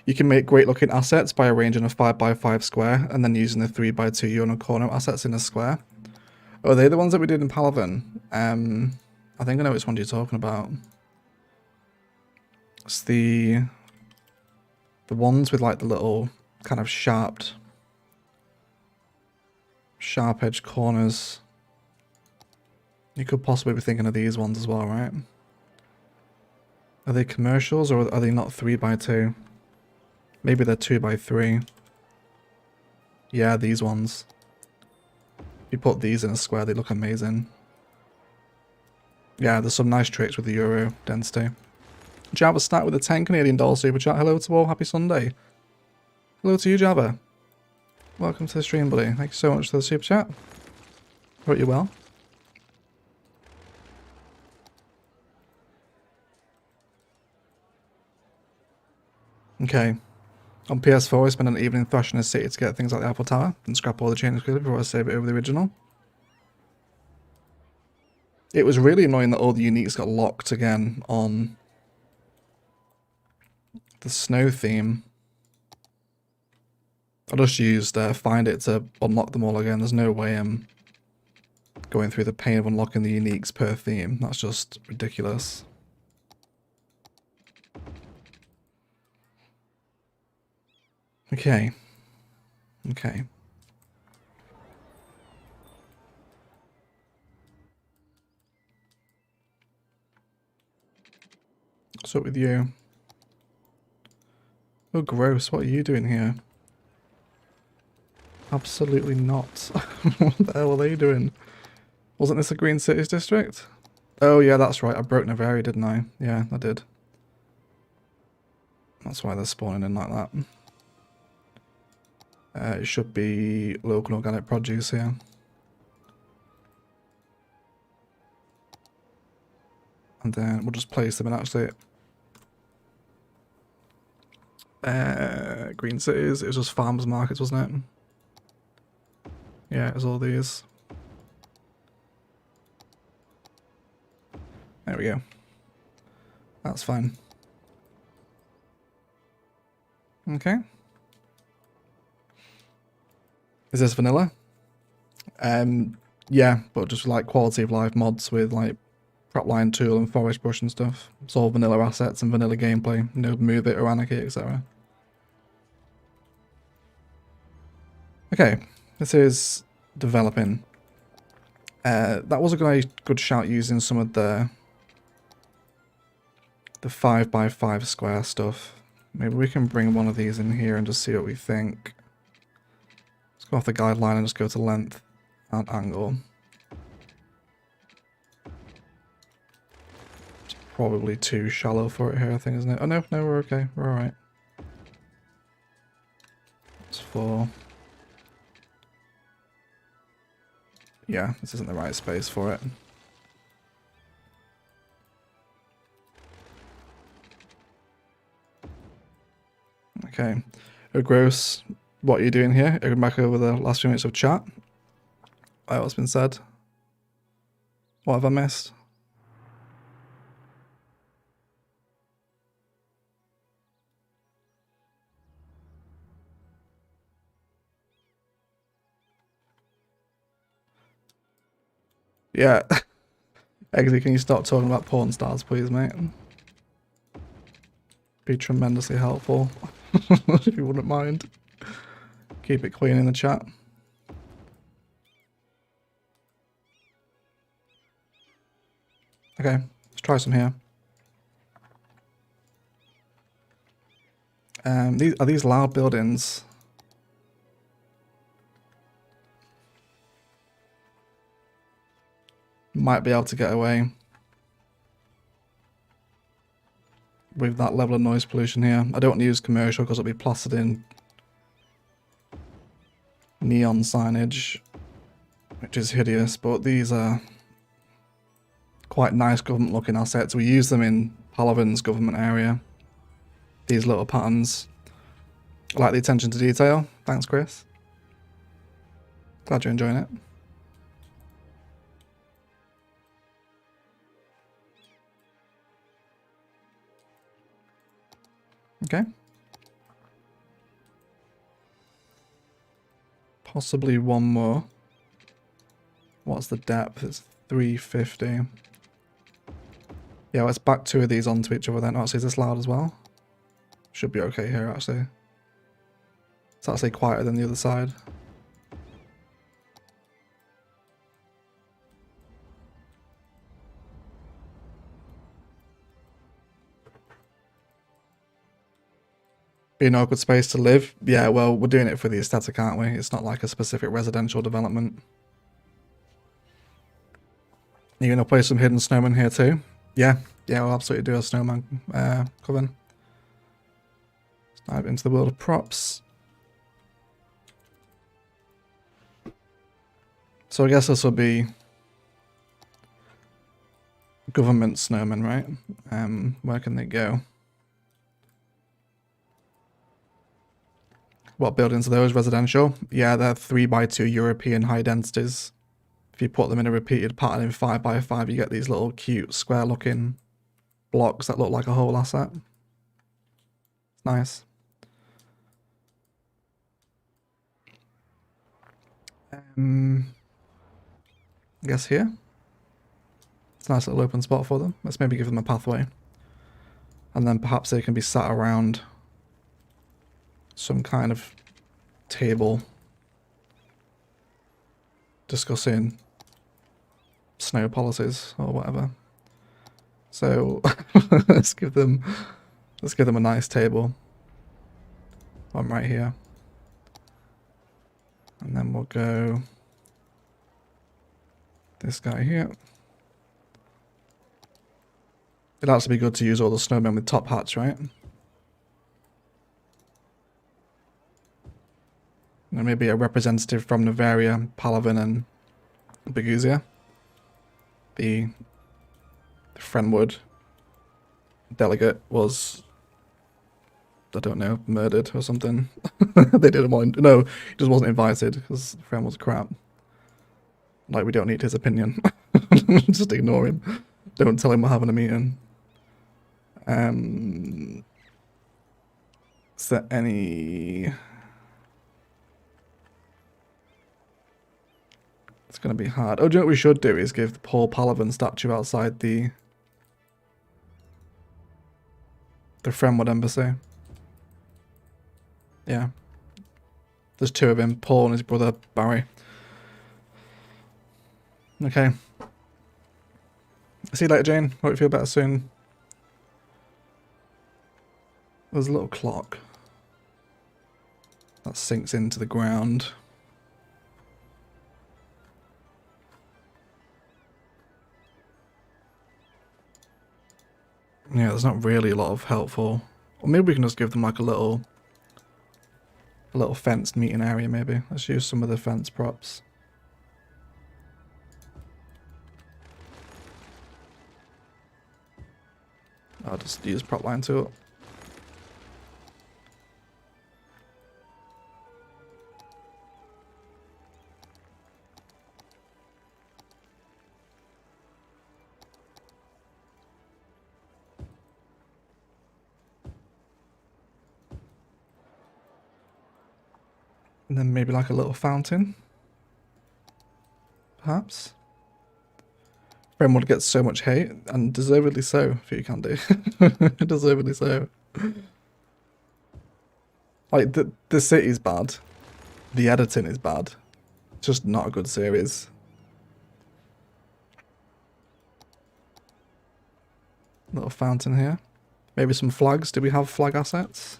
You can make great looking assets by arranging a 5x5 square and then using the 3x2 unicorn assets in a square. Oh, are they the ones that we did in Palaven? I think I know which one you're talking about. It's the ones with like the little kind of sharp edge corners. You could possibly be thinking of these ones as well, right? Are they commercials or are they not 3x2? Maybe they're 2x3. Yeah, these ones. If you put these in a square, they look amazing. Yeah, there's some nice tricks with the Euro density. Java start with a 10 Canadian dollar super chat. Hello to all, happy Sunday. Hello to you, Java. Welcome to the stream, buddy. Thank you so much for the super chat. Hope you're well. Okay. On PS4, I spent an evening thrashing a city to get things like the Apple Tower and scrap all the changes quickly before I save it over the original. It was really annoying that all the uniques got locked again on the snow theme. I just used Find It to unlock them all again. There's no way I'm going through the pain of unlocking the uniques per theme. That's just ridiculous. Okay. Okay. What's up with you? Oh, gross. What are you doing here? Absolutely not. What the hell are they doing? Wasn't this a Green Cities district? Oh, yeah, that's right. I broke Noveria, didn't I? Yeah, I did. That's why they're spawning in like that. It should be local organic produce here. And then we'll just place them in actually. Green Cities. It was just farmers markets, wasn't it? Yeah, it was all these. There we go. That's fine. Okay. Is this vanilla? Yeah, but just like quality of life mods with like Propline tool and forest brush and stuff. It's all vanilla assets and vanilla gameplay. No move it or anarchy, etc. Okay, this is developing. That was a good shout using some of the 5x5 square stuff. Maybe we can bring one of these in here and just see what we think. Let's go off the guideline and just go to length and angle. It's probably too shallow for it here, I think, isn't it? Oh no, no, we're okay. We're alright. It's 4. Yeah, this isn't the right space for it. Okay. Oh, gross. What are you doing here? Going back over the last few minutes of chat. What's been said? What have I missed? Yeah. Eggsy, can you stop talking about porn stars, please, mate? Be tremendously helpful. If you wouldn't mind. Keep it clean in the chat. Okay, let's try some here. Are these loud buildings? Might be able to get away with that level of noise pollution here. I don't use commercial because it'll be plastered in neon signage, which is hideous, but these are quite nice government looking assets. We use them in Palaven's government area. These little patterns. I like the attention to detail. Thanks, Chris. Glad you're enjoying it. Okay. Possibly one more. What's the depth? It's 350. Yeah, let's back 2 of these onto each other then. Actually, is this loud as well? Should be okay here, actually. It's actually quieter than the other side. Be an awkward space to live? Yeah, well, we're doing it for the aesthetic, aren't we? It's not like a specific residential development. You're going to play some hidden snowmen here too? Yeah, we'll absolutely do a snowman coven. Let's dive into the world of props. So I guess this will be government snowmen, right? Where can they go? What buildings are those? Residential? Yeah, they're 3x2 European high densities. If you put them in a repeated pattern in 5x5, you get these little cute square looking blocks that look like a whole asset. It's nice. I guess here. It's a nice little open spot for them. Let's maybe give them a pathway. And then perhaps they can be sat around some kind of table discussing snow policies or whatever. So let's give them a nice table. One right here. And then we'll go this guy here. It'd actually be good to use all the snowmen with top hats, right? And maybe a representative from Noveria, Palavin, and Beguzia. The Friendwood delegate was, I don't know, murdered or something. They didn't want. No, he just wasn't invited because Friend was crap. Like, we don't need his opinion. Just ignore him. Don't tell him we're having a meeting. Is there any... It's going to be hard. Oh, do you know what we should do is give the Paul Palavin statue outside the Friendwood Embassy. Yeah. There's 2 of him, Paul and his brother Barry. Okay. See you later, Jane. Hope you feel better soon. There's a little clock that sinks into the ground. Yeah, there's not really a lot of helpful. Or maybe we can just give them like a little fenced meeting area maybe. Let's use some of the fence props. I'll just use prop line tool. And then maybe like a little fountain. Perhaps. Brentwood gets so much hate, and deservedly so, for you, Candy. Deservedly so. Like, the city's bad. The editing is bad. It's just not a good series. Little fountain here. Maybe some flags. Do we have flag assets?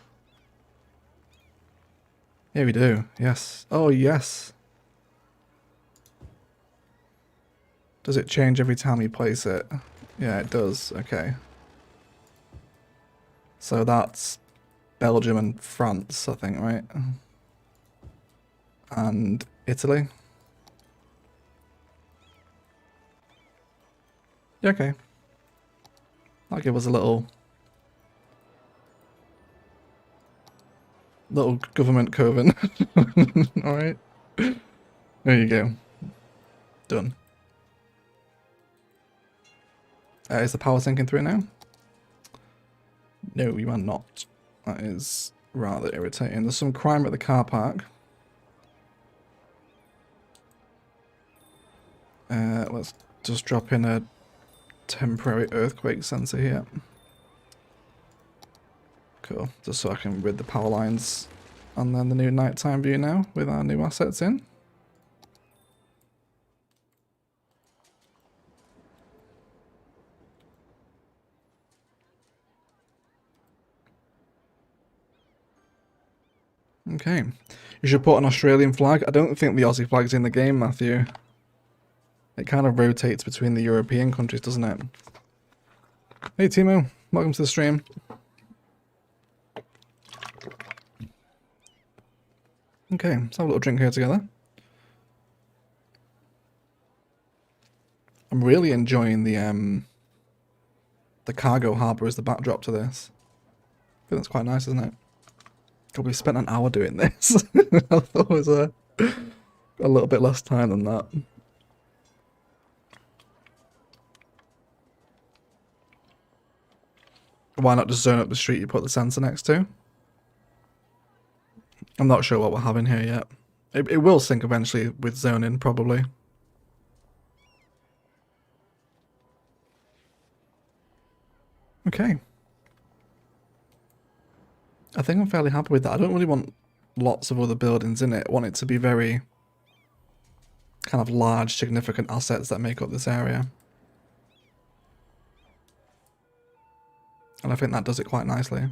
Yeah, we do. Yes. Oh, yes. Does it change every time you place it? Yeah, it does. Okay. So that's Belgium and France, I think, right? And Italy. Yeah, okay. That'll give us a little government coven. Alright. There you go. Done. Is the power sinking through now? No, you are not. That is rather irritating. There's some crime at the car park. Let's just drop in a temporary earthquake sensor here. Cool. Just so I can rid the power lines. And then the new nighttime view now with our new assets in. Okay. You should put an Australian flag. I don't think the Aussie flag's in the game, Matthew. It kind of rotates between the European countries, doesn't it? Hey Timo, welcome to the stream. Okay, let's have a little drink here together. I'm really enjoying the cargo harbour as the backdrop to this. I think that's quite nice, isn't it? God, we spent an hour doing this. I thought it was a little bit less time than that. Why not just zone up the street you put the sensor next to? I'm not sure what we're having here yet. It will sync eventually with zoning, probably. Okay. I think I'm fairly happy with that. I don't really want lots of other buildings in it. I want it to be very kind of large, significant assets that make up this area. And I think that does it quite nicely.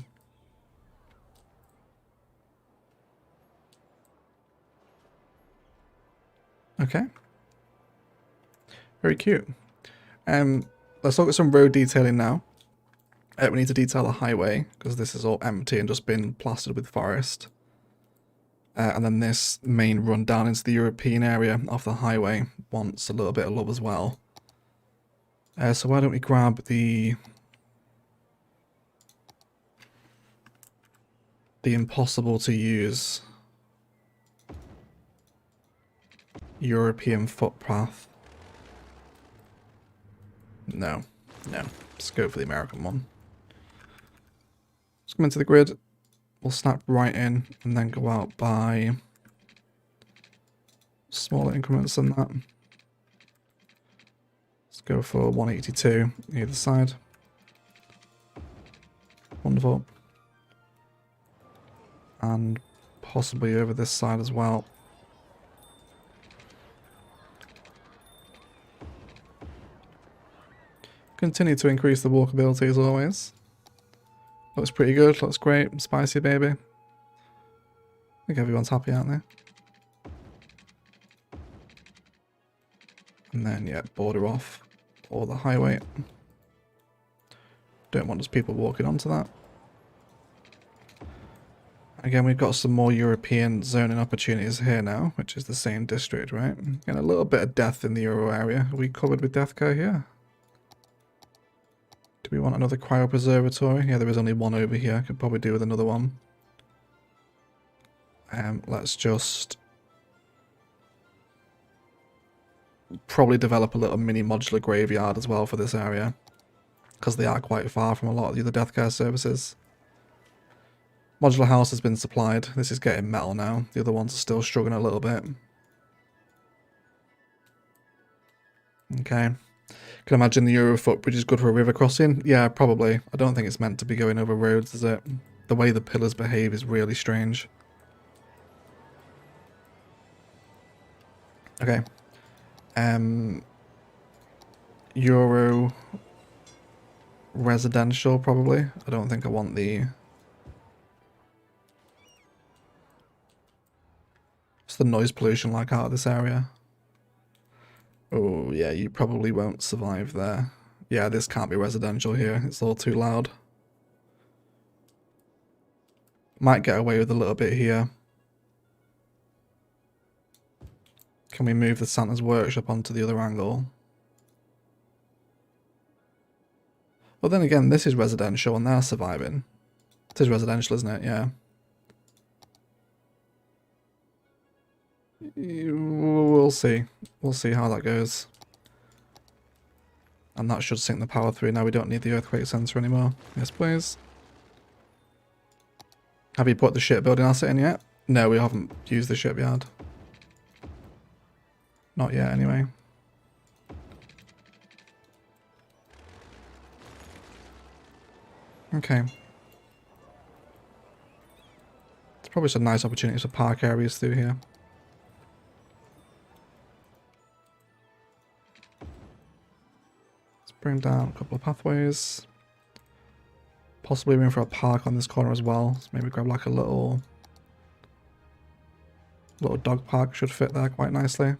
Okay. Very cute. Let's look at some road detailing now. We need to detail the highway, because this is all empty and just been plastered with forest. And then this main run down into the European area of the highway wants a little bit of love as well. So why don't we grab the impossible to use European footpath. No. Let's go for the American one. Let's come into the grid. We'll snap right in and then go out by smaller increments than that. Let's go for 182 either side. Wonderful. And possibly over this side as well. Continue to increase the walkability as always. Looks pretty good, looks great, spicy baby. I think everyone's happy, aren't they? And then, yeah, border off all the highway. Don't want just people walking onto that. Again, we've got some more European zoning opportunities here now, which is the same district, right? And a little bit of death in the Euro area. Are we covered with deathcare here? Do we want another cryopreservatory? Yeah, there is only one over here. Could probably do with another one. Let's just probably develop a little mini modular graveyard as well for this area, because they are quite far from a lot of the other deathcare services. Modular house has been supplied. This is getting metal now. The other ones are still struggling a little bit. Okay. Can imagine the Euro footbridge is good for a river crossing? Yeah, probably. I don't think it's meant to be going over roads, is it? The way the pillars behave is really strange. Okay. Euro residential, probably. I don't think I want the... What's the noise pollution like out of this area? Oh, yeah, you probably won't survive there. Yeah, this can't be residential here. It's all too loud. Might get away with a little bit here. Can we move the Santa's workshop onto the other angle? Well, then again, this is residential and they're surviving. It is residential, isn't it? Yeah. We'll see. We'll see how that goes. And that should sink the power through. Now we don't need the earthquake sensor anymore. Yes, please. Have you put the shipbuilding asset in yet? No, we haven't used the shipyard. Not yet, anyway. Okay. It's probably some nice opportunities for park areas through here. Let's bring down a couple of pathways. Possibly room for a park on this corner as well. So maybe grab like a little dog park, should fit there quite nicely.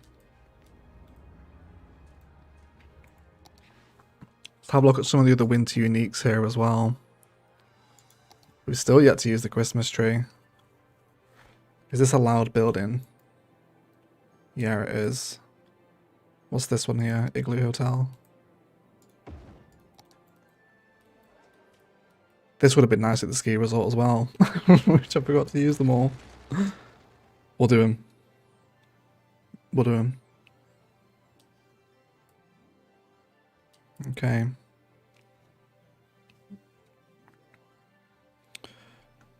Let's have a look at some of the other winter uniques here as well. We've still yet to use the Christmas tree. Is this a loud building? Yeah, it is. What's this one here? Igloo Hotel. This would have been nice at the ski resort as well, which I forgot to use them all. We'll do them. We'll do them. Okay.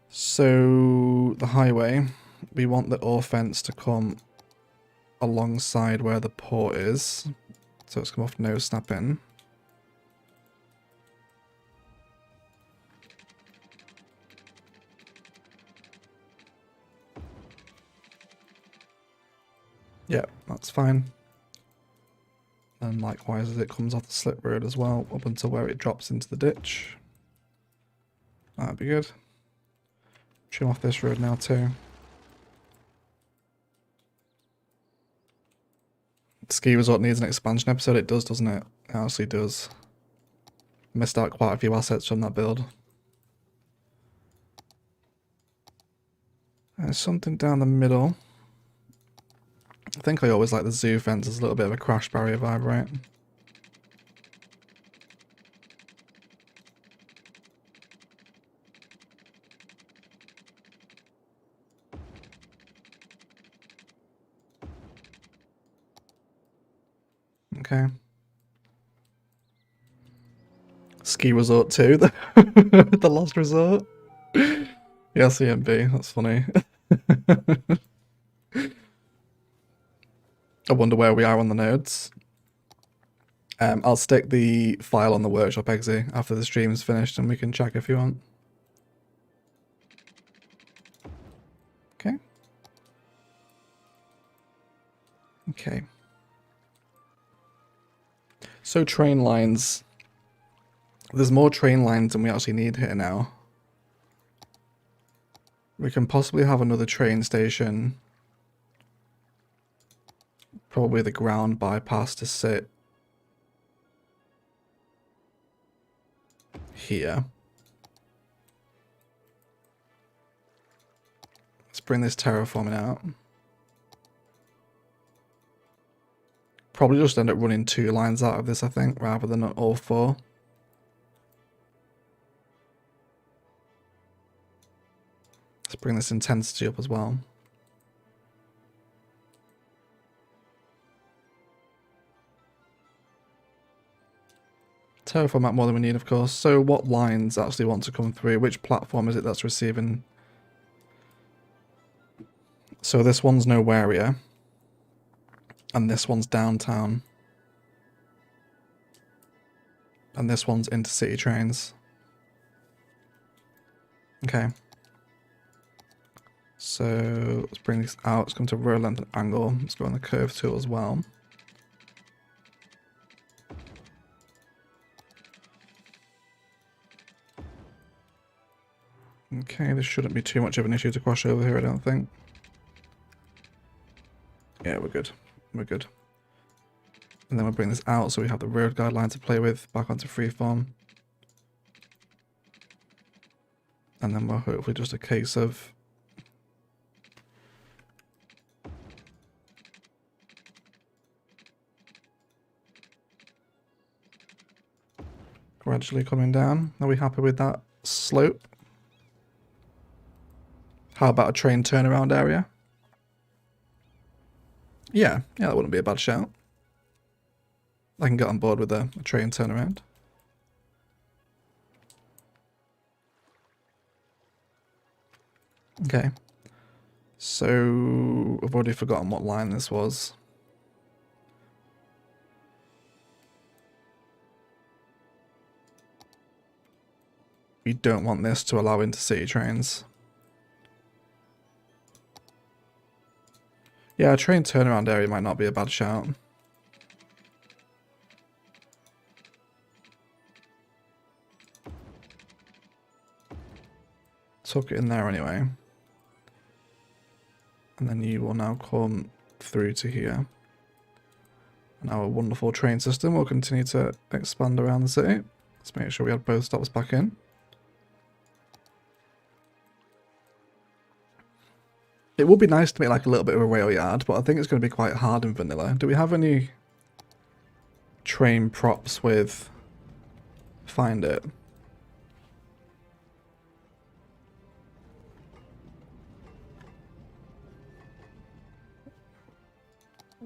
So, the highway, we want the offense to come alongside where the port is. So it's come off no snap in. Yeah, that's fine. And likewise as it comes off the slip road as well, up until where it drops into the ditch. That'd be good. Trim off this road now too. Ski Resort needs an expansion episode. It does, doesn't it? It actually does. Missed out quite a few assets from that build. There's something down the middle. I think I always like the zoo fence as a little bit of a crash barrier vibe, right? Okay. Ski Resort 2, the Lost Resort. Yeah, CMB, that's funny. I wonder where we are on the nodes. I'll stick the file on the workshop exe after the stream is finished and we can check if you want. Okay. Okay. So train lines. There's more train lines than we actually need here now. We can possibly have another train station. Probably the ground bypass to sit here. Let's bring this terraforming out. Probably just end up running 2 lines out of this, I think, rather than all 4. Let's bring this intensity up as well. Terraform out more than we need, of course. So what lines actually want to come through? Which platform is it that's receiving? So this one's Noveria. And this one's downtown. And this one's intercity trains. Okay. So let's bring this out. Let's come to row length and angle. Let's go on the curve tool as well. Okay, this shouldn't be too much of an issue to cross over here, I don't think. Yeah, we're good. We're good. And then we'll bring this out so we have the road guideline to play with back onto freeform. And then we're hopefully just a case of gradually coming down. Are we happy with that slope? How about a train turnaround area? Yeah, that wouldn't be a bad shout. I can get on board with a train turnaround. Okay. So I've already forgotten what line this was. We don't want this to allow intercity trains. Yeah, a train turnaround area might not be a bad shout. Tuck it in there anyway. And then you will now come through to here. And our wonderful train system will continue to expand around the city. Let's make sure we have both stops back in. It would be nice to make like a little bit of a rail yard, but I think it's going to be quite hard in vanilla. Do we have any train props with find it?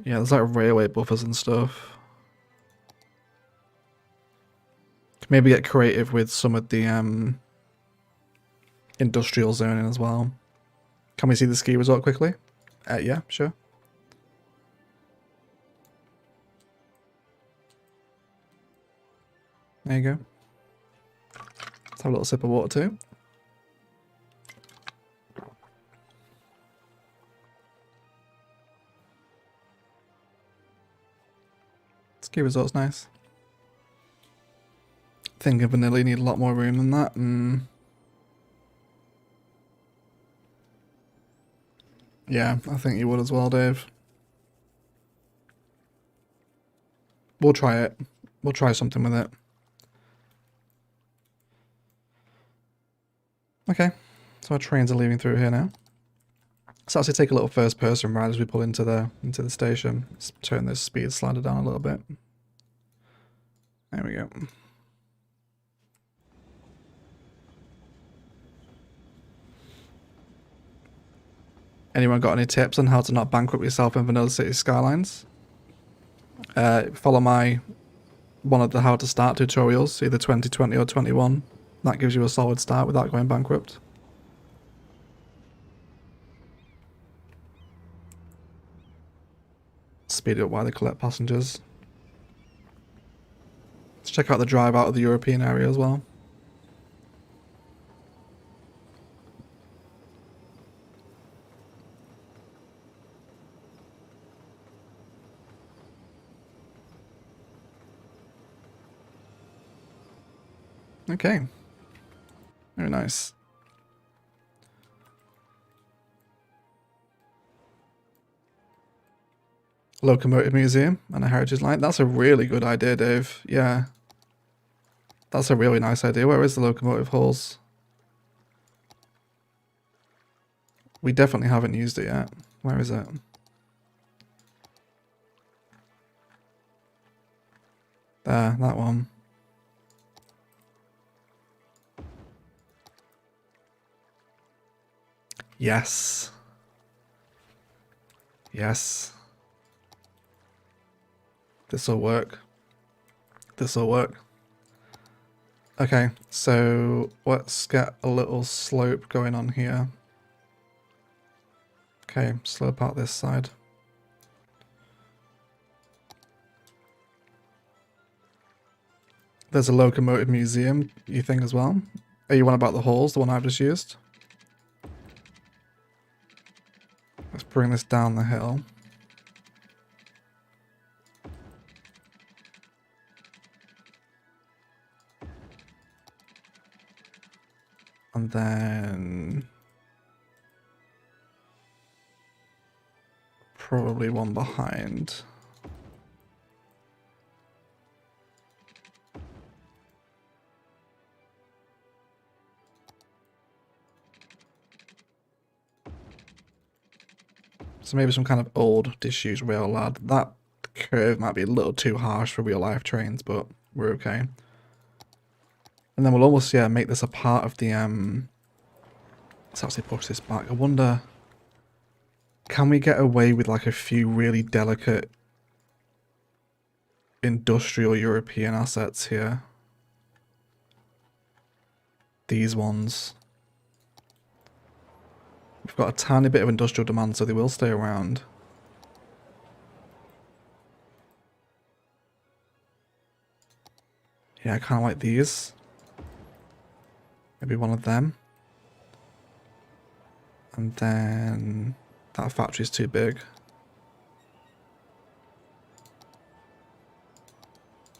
Yeah, there's like railway buffers and stuff. Maybe get creative with some of the industrial zoning as well. Can we see the ski resort quickly? Yeah, sure. There you go. Let's have a little sip of water too. Ski resort's nice. I think vanilla need a lot more room than that. Yeah, I think you would as well, Dave. We'll try it. We'll try something with it. Okay, so our trains are leaving through here now. Let's actually take a little first person ride as we pull into the station. Let's turn this speed slider down a little bit. There we go. Anyone got any tips on how to not bankrupt yourself in Vanilla City Skylines? Follow one of the how to start tutorials, either 2020 or 21. That gives you a solid start without going bankrupt. Speed up while they collect passengers. Let's check out the drive out of the European area as well. Okay. Very nice. Locomotive museum and a heritage line. That's a really good idea, Dave. Yeah. That's a really nice idea. Where is the locomotive halls? We definitely haven't used it yet. Where is it? There, that one. Yes. Yes. This'll work. This'll work. Okay, so let's get a little slope going on here. Okay, slope out this side. There's a locomotive museum, you think, as well? Are you on about the halls, the one I've just used? Let's bring this down the hill. And then probably one behind. So maybe some kind of old disused rail lad. That curve might be a little too harsh for real life trains, but we're okay. And then we'll almost, yeah, make this a part of the, let's actually push this back. I wonder, can we get away with like a few really delicate industrial European assets here? These ones. We've got a tiny bit of industrial demand, so they will stay around. Yeah, I kind of like these. Maybe one of them. And then that factory's too big.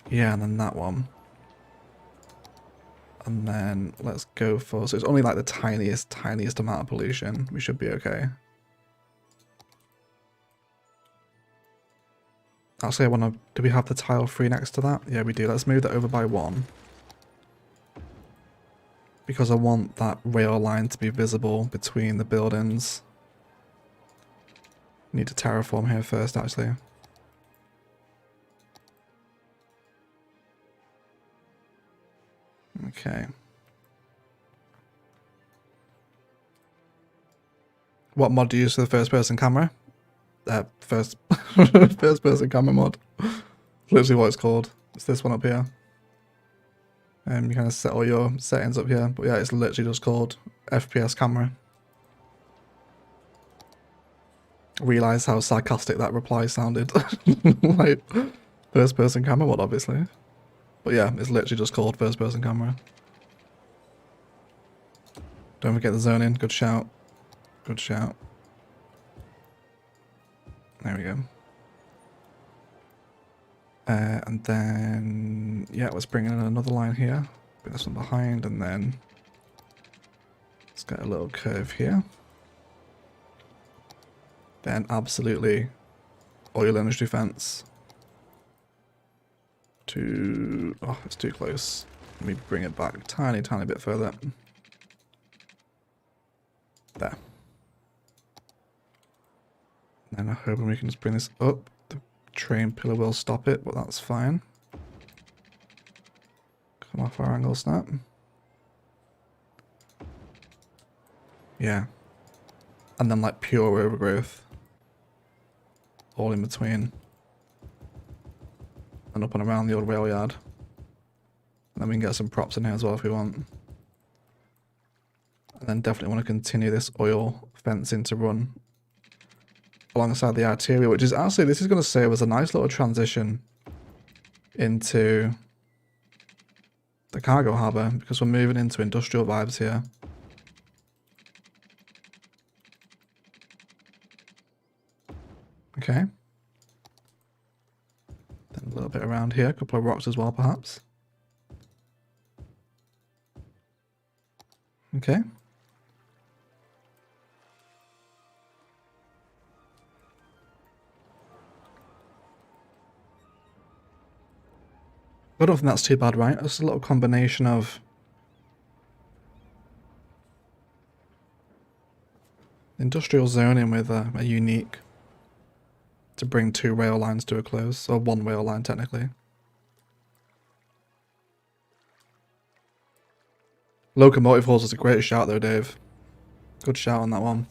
Yeah, and then that one. And then let's go for... So it's only like the tiniest amount of pollution. We should be okay. Actually, I want to... Do we have the tile free next to that? Yeah, we do. Let's move that over by 1. Because I want that rail line to be visible between the buildings. Need to terraform here first, actually. Okay. What mod do you use for the first person camera? First person camera mod. Literally what it's called. It's this one up here. You kind of set all your settings up here. But yeah, it's literally just called FPS camera. Realize how sarcastic that reply sounded. Like, first person camera mod, obviously. But yeah, it's literally just called first person camera. Don't forget the zoning. Good shout. Good shout. There we go. And then, yeah, let's bring in another line here. Bring this one behind, and then let's get a little curve here. Then absolutely oil industry fence. Oh, it's too close. Let me bring it back a tiny bit further. There. And I'm hoping we can just bring this up. The train pillar will stop it, but that's fine. Come off our angle snap. Yeah. And then like pure overgrowth. All in between. And up and around the old rail yard. And then we can get some props in here as well if we want. And then definitely want to continue this oil fencing to run alongside the arterial, which is actually, this is going to serve as a nice little transition into the cargo harbour, because we're moving into industrial vibes here. Okay. Then a little bit around here, a couple of rocks as well, perhaps. Okay. I don't think that's too bad, right? It's a little combination of industrial zoning with a unique to bring 2 rail lines to a close, or 1 rail line technically. Locomotive halls is a great shout though, Dave. Good shout on that one.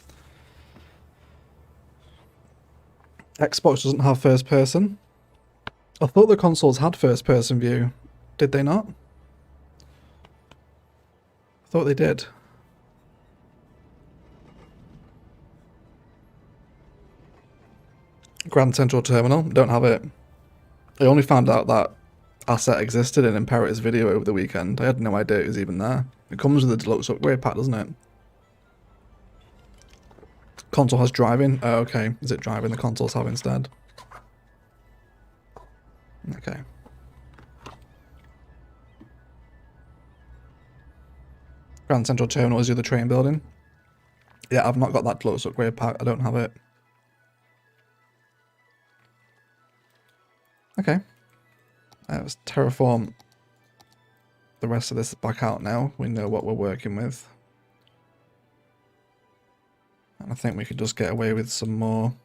Xbox doesn't have first person. I thought the consoles had first person view. Did they not? I thought they did. Grand Central Terminal, don't have it. I only found out that asset existed in Imperator's video over the weekend. I had no idea it was even there. It comes with a deluxe upgrade pack, doesn't it? Console has driving? Oh, okay. Is it driving the consoles have instead? Okay. Grand Central Terminal is the other train building. Yeah, I've not got that deluxe upgrade pack. I don't have it. Okay. Let's terraform the rest of this back out now. We know what we're working with. And I think we could just get away with some more.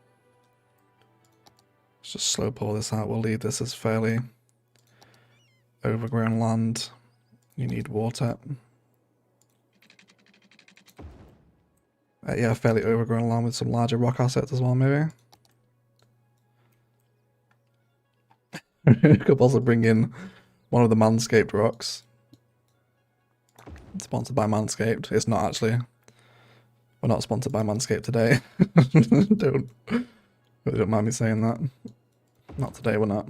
Let's just slow pull this out. We'll leave this as fairly overgrown land. You need water. Yeah, fairly overgrown land with some larger rock assets as well, maybe. Could also bring in one of the Manscaped rocks. It's sponsored by Manscaped. It's not actually. We're not sponsored by Manscaped today. Don't mind me saying that. Not today, we're not.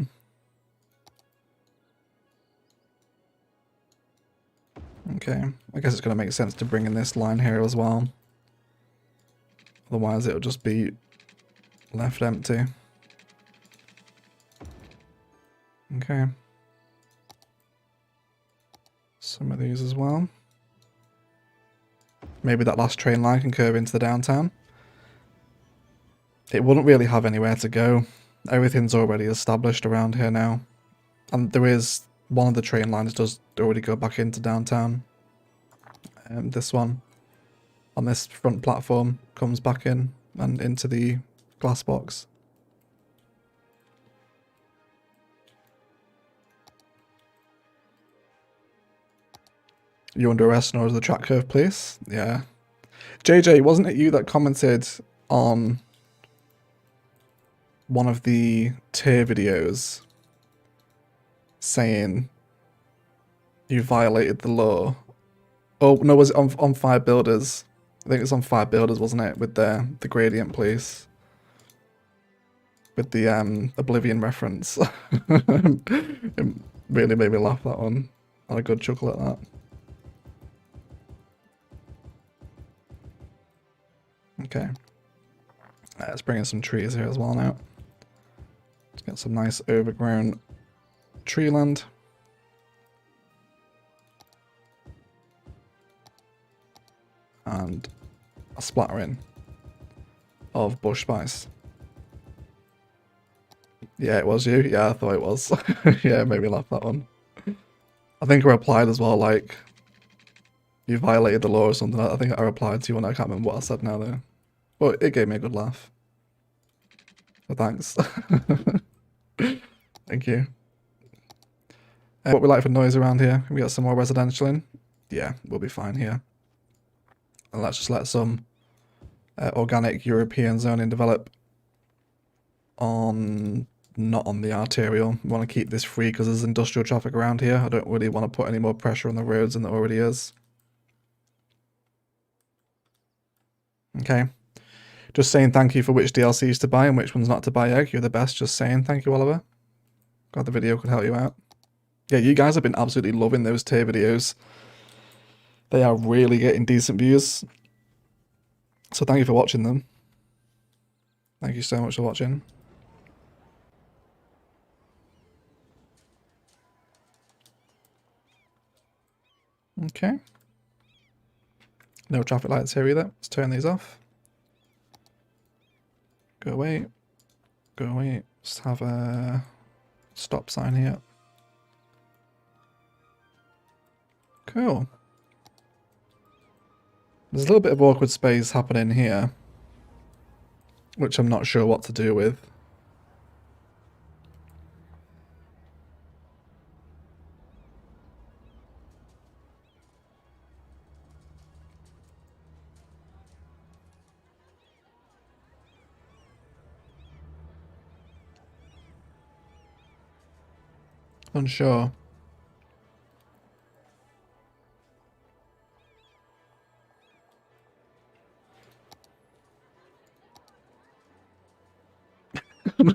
Okay, I guess it's going to make sense to bring in this line here as well. Otherwise it'll just be left empty. Okay. Some of these as well. Maybe that last train line can curve into the downtown. It wouldn't really have anywhere to go. Everything's already established around here now. And there is one of the train lines does already go back into downtown. This one on this front platform comes back in and into the glass box. You under arrest nor is the track curve place? Yeah. JJ, wasn't it you that commented on one of the tier videos saying you violated the law? Oh no, was it on Fire Builders? I think it's on Fire Builders, wasn't it? With the gradient place. With the Oblivion reference. It really made me laugh, that one. I had a good chuckle at that. Okay. Let's bring in some trees here as well now. Let's get some nice overgrown tree land. And a splattering of bush spice. Yeah, it was you. Yeah, I thought it was. Yeah, it made me laugh, that one. I think I replied as well, like, you violated the law or something. I think I replied to you and I can't remember what I said now though. But it gave me a good laugh. So thanks. Thank you. What we like for noise around here? We got some more residential in. Yeah, we'll be fine here. And let's just let some organic European zoning develop on, not on the arterial. We want to keep this free because there's industrial traffic around here. I don't really want to put any more pressure on the roads than there already is. Okay. Just saying thank you for which DLCs to buy and which ones not to buy, Egg. You're the best. Just saying thank you, Oliver. Glad the video could help you out. Yeah, you guys have been absolutely loving those tier videos. They are really getting decent views. So thank you for watching them. Thank you so much for watching. Okay. No traffic lights here either. Let's turn these off. Go away. Go away. Just have a stop sign here. Cool. There's a little bit of awkward space happening here, which I'm not sure what to do with. Unsure.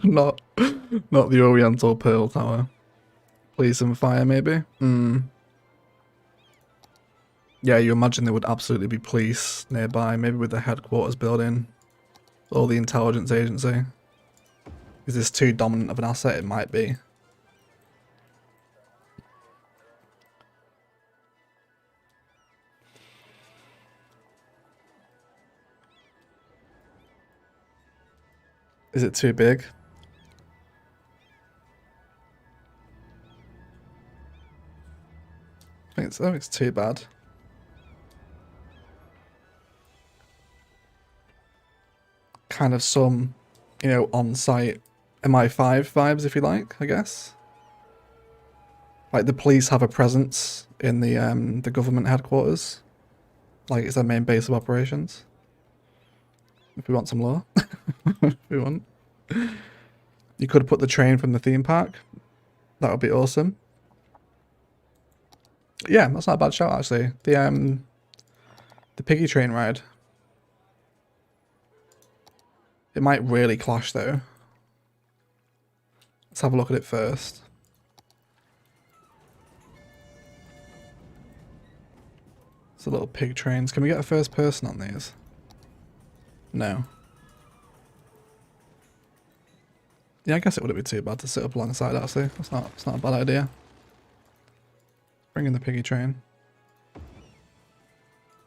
not the Oriental Pearl Tower. Police and fire, maybe? Yeah, you imagine there would absolutely be police nearby, maybe with the headquarters building. Or the intelligence agency. Is this too dominant of an asset? It might be. Is it too big? I think it's too bad. Kind of some, you know, on-site MI5 vibes, if you like, I guess. Like the police have a presence in the government headquarters. Like it's their main base of operations. If we want some law. If we want. You could put the train from the theme park. That would be awesome. Yeah, that's not a bad shout actually. The piggy train ride. It might really clash though. Let's have a look at it first. It's a little pig trains. Can we get a first person on these? No. Yeah, I guess it wouldn't be too bad to sit up alongside actually. It's not a bad idea. Bring in the piggy train.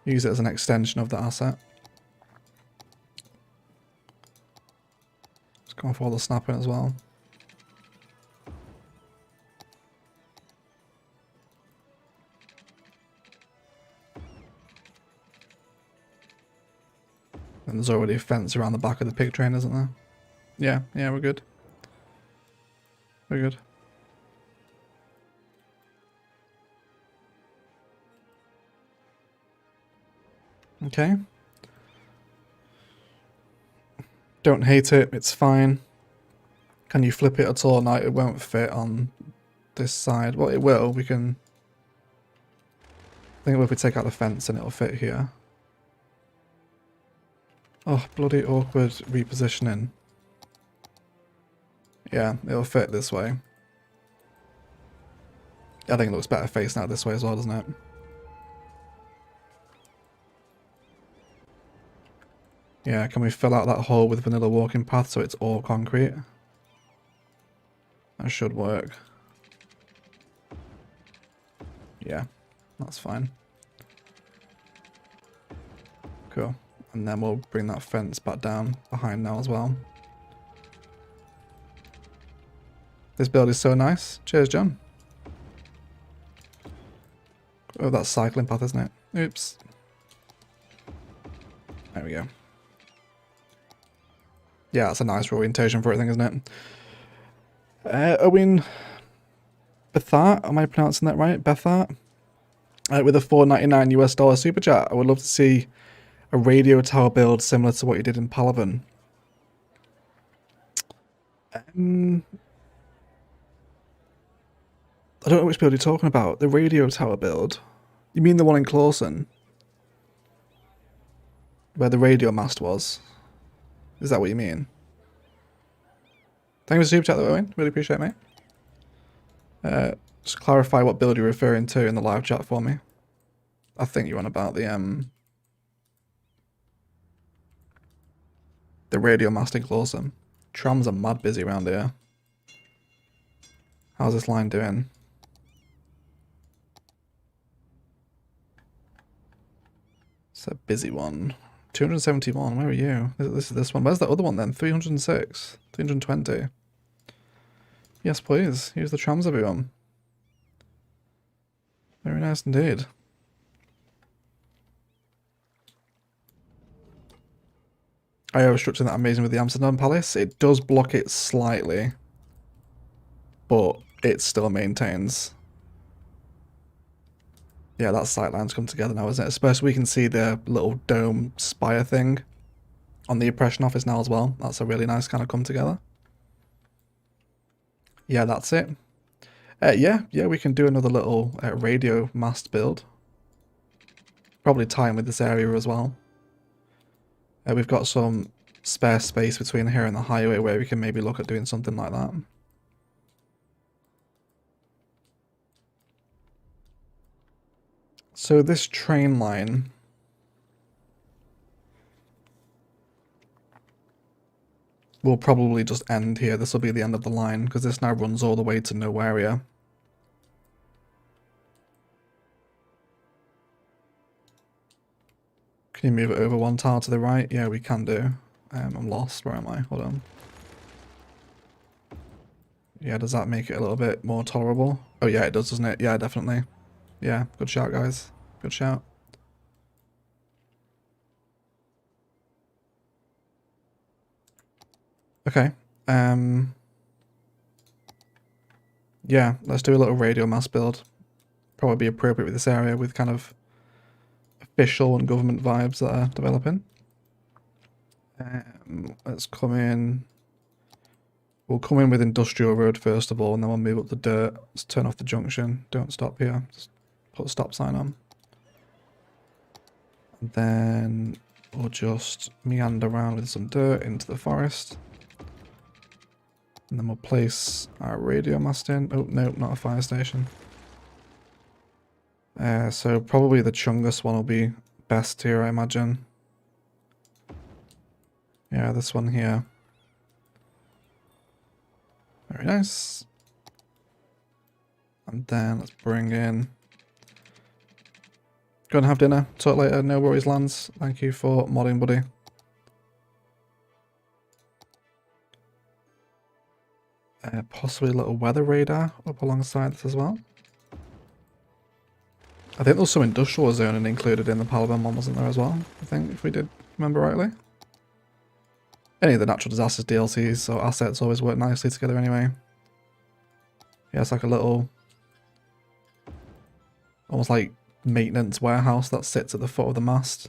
Use it as an extension of the asset. Let's go for all the snapping as well. And there's already a fence around the back of the pig train, isn't there? Yeah, we're good. We're good. Okay. Don't hate it, it's fine. Can you flip it at all? No, it won't fit on this side. Well, it will. We can... I think if we take out the fence, then it'll fit here. Oh, bloody awkward repositioning. Yeah, it'll fit this way. I think it looks better facing out this way as well, doesn't it? Yeah, can we fill out that hole with vanilla walking path so it's all concrete? That should work. Yeah, that's fine. Cool. And then we'll bring that fence back down behind now as well. This build is so nice. Cheers, John. Oh, that's cycling path, isn't it? Oops. There we go. Yeah, that's a nice orientation for everything, isn't it? Owen Bethart, am I pronouncing that right? Bethart? With a $4.99 US super chat. I would love to see a radio tower build similar to what you did in Palaven. I don't know which build you're talking about. The radio tower build. You mean the one in Clawson? Where the radio mast was? Is that what you mean? Thank you for the super chat though, Owen. Really appreciate it, mate. Just clarify what build you're referring to in the live chat for me. I think you're on about the radio mast in Clawson. Trams are mad busy around here. How's this line doing? It's a busy one. 271, where are you? This is this one. Where's that other one then? 306, 320. Yes, please. Use the trams, everyone. Very nice indeed. I overstructured that amazing with the Amsterdam Palace. It does block it slightly, but it still maintains. Yeah, that sightlines come together now, isn't it? Especially we can see the little dome spire thing on the oppression office now as well. That's a really nice kind of come together. Yeah, that's it. Yeah, we can do another little radio mast build. Probably tie in with this area as well. We've got some spare space between here and the highway where we can maybe look at doing something like that. So this train line will probably just end here. This will be the end of the line because this now runs all the way to Noveria. Can you move it over one tile to the right? Yeah, we can do. I'm lost. Where am I? Hold on. Yeah, does that make it a little bit more tolerable? Oh yeah, it does, doesn't it? Yeah, definitely. Yeah, good shout, guys. Good shout. Okay. Yeah, let's do a little radio mass build. Probably be appropriate with this area with kind of official and government vibes that are developing. Let's come in. We'll come in with industrial road first of all, and then we'll move up the dirt. Let's turn off the junction. Don't stop here. Just put a stop sign on. And then Or just meander around with some dirt into the forest. And then we'll place our radio mast in. Oh, no, not a fire station. So probably the Chungus one will be best here, I imagine. Yeah, this one here. Very nice. And then let's bring in... Go and have dinner. Talk later. No worries, Lance. Thank you for modding, buddy. Possibly a little weather radar up alongside this as well. I think there was some industrial zoning included in the Palaban one, wasn't there, as well? I think, if we did remember rightly. Any of the natural disasters DLCs or assets always work nicely together anyway. Yeah, it's like a little... almost like maintenance warehouse that sits at the foot of the mast.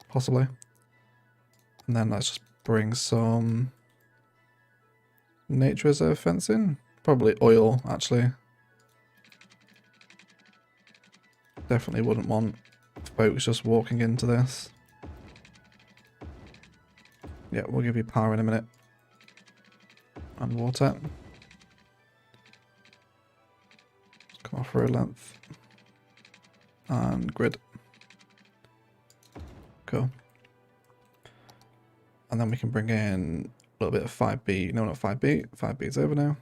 Possibly. And then let's just bring some nature reserve fencing. Probably oil, actually. Definitely wouldn't want folks just walking into this. Yeah, we'll give you power in a minute. And water. Come off road length. And grid. Cool. And then we can bring in a little bit of 5B. No, not 5B. 5B is over now.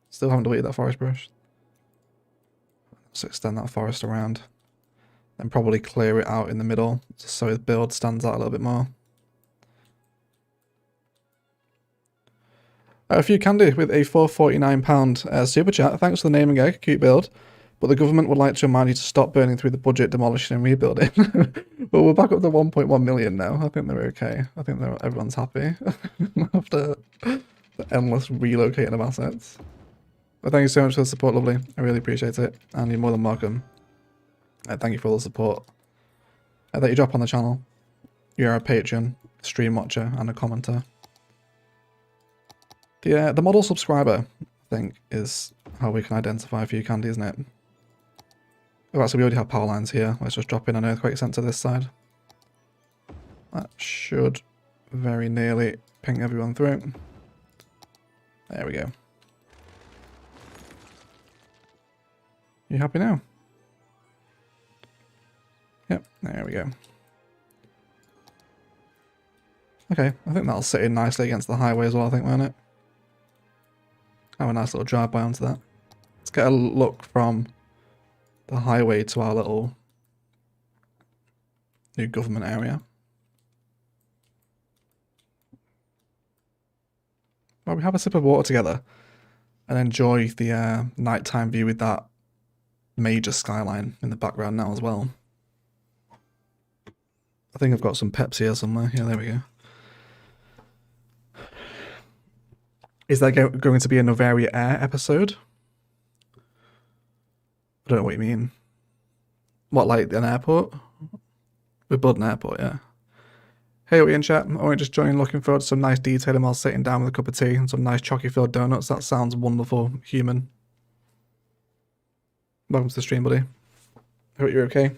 Still haven't deleted that forest brush. Let's extend that forest around. Then probably clear it out in the middle, just so the build stands out a little bit more. A few candy with a £449 super chat. Thanks for the naming egg. Cute build. But the government would like to remind you to stop burning through the budget, demolishing and rebuilding. But we're back up to 1.1 million now. I think they're okay. I think everyone's happy after the endless relocating of assets. But thank you so much for the support, lovely. I really appreciate it. And you're more than welcome. Thank you for all the support that you drop on the channel. You're a patron, stream watcher, and a commenter. The model subscriber, I think, is how we can identify a few candy, isn't it? Oh, actually, we already have power lines here. Let's just drop in an earthquake sensor this side. That should very nearly ping everyone through. There we go. You happy now? Yep, there we go. Okay, I think that'll sit in nicely against the highway as well, I think, won't it? Have a nice little drive-by onto that. Let's get a look from the highway to our little new government area. Well, we have a sip of water together and enjoy the nighttime view with that major skyline in the background now as well. I think I've got some Pepsi here somewhere. Yeah, there we go. Is there going to be a Noveria Air episode? I don't know what you mean. What, like an airport? We're building an airport, yeah. Hey, we in chat. I want to just join. Looking forward to some nice detailing while sitting down with a cup of tea and some nice chocolate-filled donuts. That sounds wonderful, human. Welcome to the stream, buddy. Hope you're okay.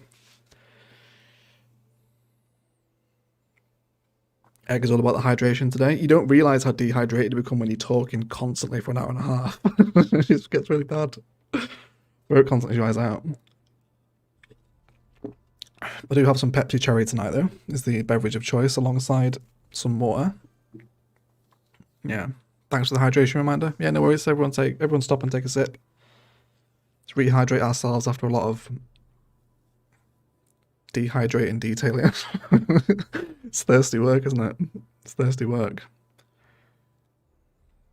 Egg is all about the hydration today. You don't realise how dehydrated you become when you're talking constantly for an hour and a half. It just gets really bad. Throat constantly dries out. I do have some Pepsi Cherry tonight, though. Is the beverage of choice alongside some water. Yeah. Thanks for the hydration reminder. Yeah, no worries. Everyone stop and take a sip. Let's rehydrate ourselves after a lot of dehydrating detailing. It's thirsty work, isn't it? It's thirsty work.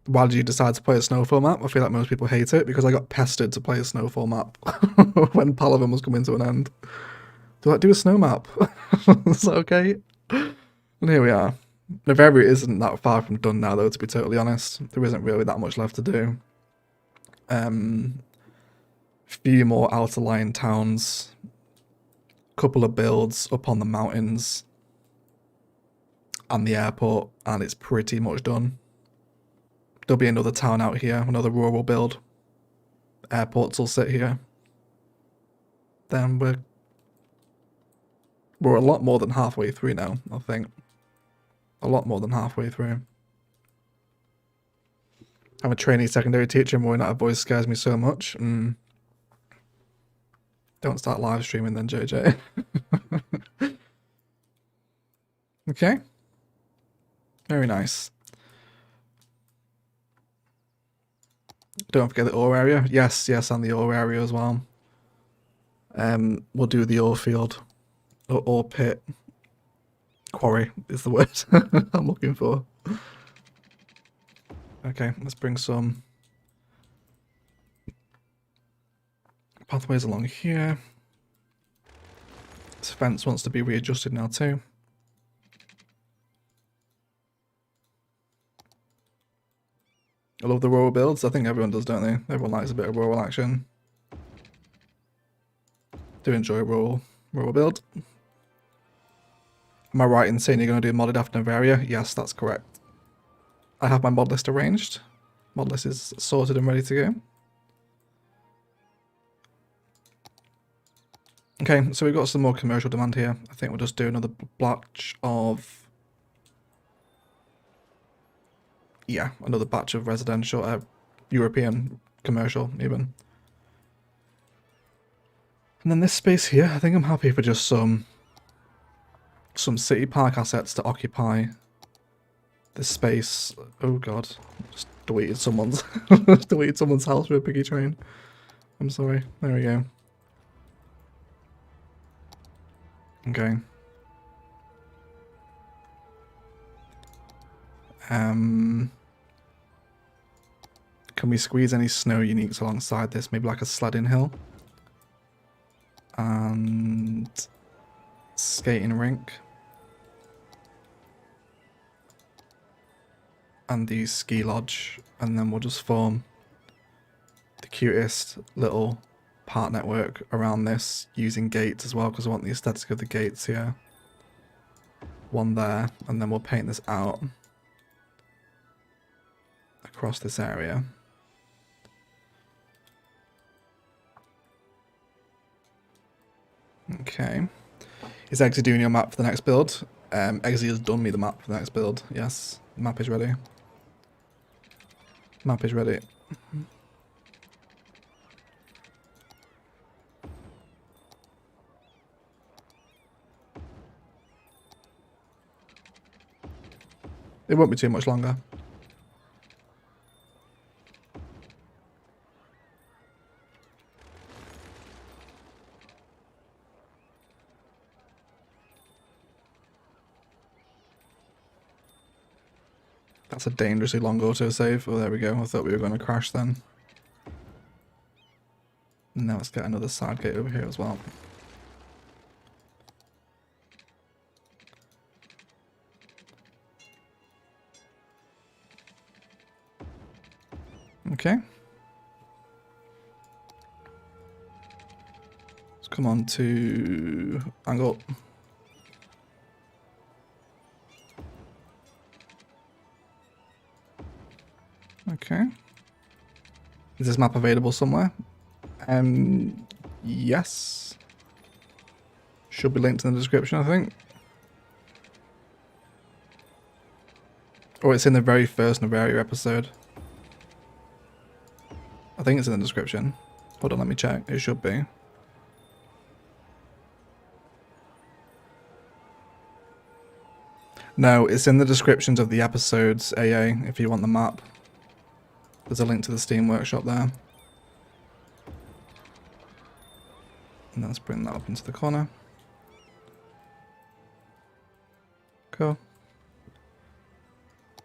Why did you decide to play a Snowfall map? I feel like most people hate it because I got pestered to play a Snowfall map when Palavan was coming to an end. Do a snow map? Is that okay? And here we are. Noveria isn't that far from done now, though, to be totally honest. There isn't really that much left to do. Few more outer line towns. Couple of builds up on the mountains. And the airport, and it's pretty much done. There'll be another town out here, another rural build. Airports will sit here. Then we're We're a lot more than halfway through now, I think. A lot more than halfway through. I'm a trainee secondary teacher and worrying that a voice scares me so much. Don't start live streaming then, JJ. Okay. Very nice. Don't forget the ore area. Yes, and the ore area as well. We'll do the ore field. Or ore pit. Quarry is the word I'm looking for. Okay, let's bring some pathways along here. This fence wants to be readjusted now too. I love the rural builds. I think everyone does, don't they? Everyone likes a bit of rural action. Do enjoy a rural build. Am I right in saying you're going to do modded after Noveria? Yes, that's correct. I have my mod list arranged. Mod list is sorted and ready to go. Okay, so we've got some more commercial demand here. I think we'll just do another batch of... Yeah, another batch of residential, European commercial even. And then this space here, I think I'm happy for just some city park assets to occupy this space. Oh god, just deleted someone's house with a piggy train. I'm sorry. There we go. Okay. Can we squeeze any snow uniques alongside this? Maybe like a sledding hill? And skating rink. And the ski lodge. And then we'll just form the cutest little part network around this using gates as well, because I want the aesthetic of the gates here. One there, and then we'll paint this out across this area. Okay. Is Eggsy doing your map for the next build? Eggsy has done me the map for the next build. Yes, the map is ready. Map is ready. It won't be too much longer. That's a dangerously long autosave. Oh, there we go. I thought we were going to crash then. Now let's get another side gate over here as well. Okay. Let's come on to angle. Okay. Is this map available somewhere? Yes. Should be linked in the description, I think. Or it's in the very first Noveria episode. I think it's in the description. Hold on, let me check. It should be. No, it's in the descriptions of the episodes, AA, if you want the map. There's a link to the Steam Workshop there. And let's bring that up into the corner. Cool.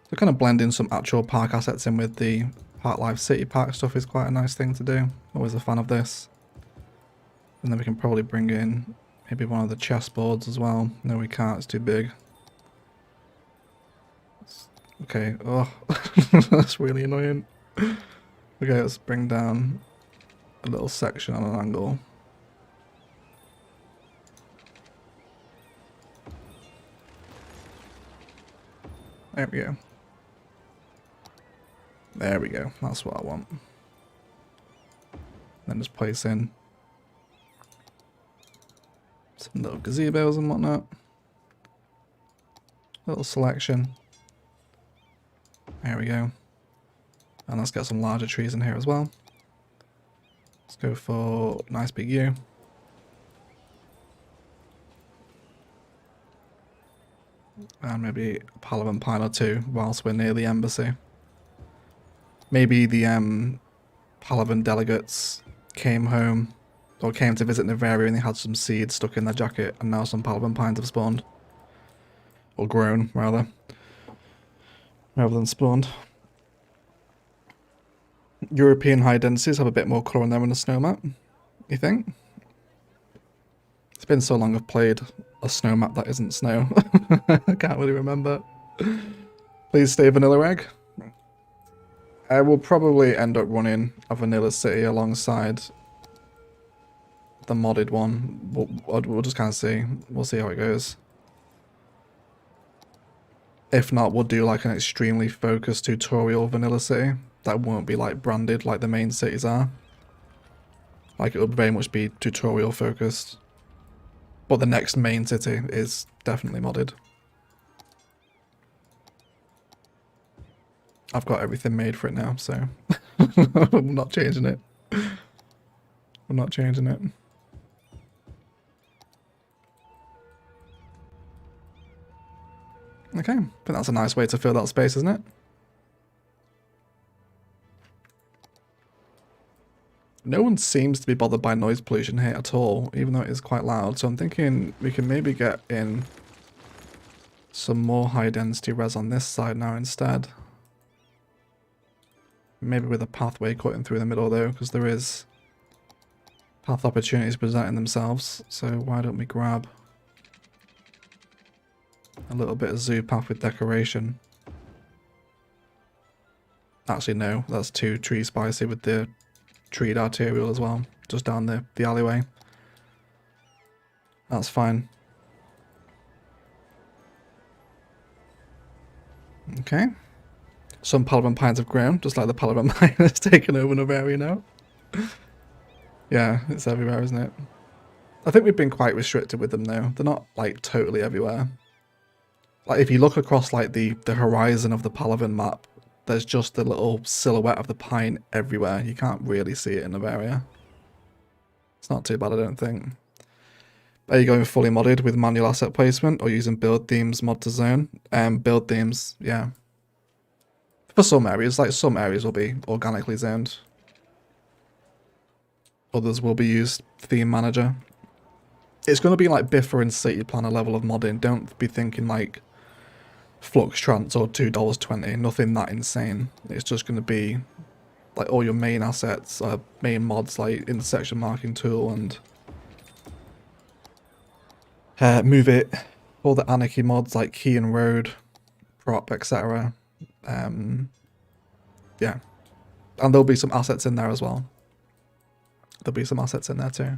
So kind of blending some actual park assets in with the Park Life City Park stuff is quite a nice thing to do. Always a fan of this. And then we can probably bring in maybe one of the chessboards as well. No, we can't. It's too big. Okay. Oh, that's really annoying. Okay, let's bring down a little section on an angle. There we go. There we go. That's what I want. Then just place in some Little gazebos and whatnot. Little selection. There we go. And let's get some larger trees in here as well. Let's go for nice big U. And maybe a Parliament pile or two whilst we're near the embassy. Maybe the Parliament delegates came home or came to visit Noveria and they had some seeds stuck in their jacket and now some Parliament pines have spawned. Or grown, rather than spawned. European high densities have a bit more colour on them in the snow map, you think? It's been so long I've played a snow map that isn't snow. I can't really remember. Please stay vanilla egg. I will probably end up running a vanilla city alongside the modded one. We'll just kind of see. We'll see how it goes. If not, we'll do like an extremely focused tutorial vanilla city that won't be like branded like the main cities are. Like it will very much be tutorial focused. But the next main city is definitely modded. I've got everything made for it now, so I'm not changing it. I'm not changing it. Okay, I think that's a nice way to fill that space, isn't it? No one seems to be bothered by noise pollution here at all, even though it is quite loud. So I'm thinking we can maybe get in some more high density res on this side now instead. Maybe with a pathway cutting through the middle though, because there is path opportunities presenting themselves. So why don't we grab a little bit of zoo path with decoration. Actually no, that's too tree spicy with the treed arterial as well, just down the alleyway. That's fine. Okay. Some Parliament pines have grown, just like the Parliament pine has taken over Noveria now. Yeah, it's everywhere, isn't it? I think we've been quite restricted with them though. They're not like totally everywhere. Like if you look across like the horizon of the Parliament map, there's just a little silhouette of the pine everywhere. You can't really see it in Noveria. It's not too bad, I don't think. Are you going fully modded with manual asset placement or using build themes mod to zone? Build themes, yeah. For some areas, like some areas will be organically zoned. Others will be used theme manager. It's going to be like Biffa and City Planner level of modding. Don't be thinking like Flux Trans or $2.20. Nothing that insane. It's just going to be like all your main assets, main mods like intersection marking tool and move it. All the anarchy mods like key and road, prop, etc. Yeah, and there'll be some assets in there as well. There'll be some assets in there too.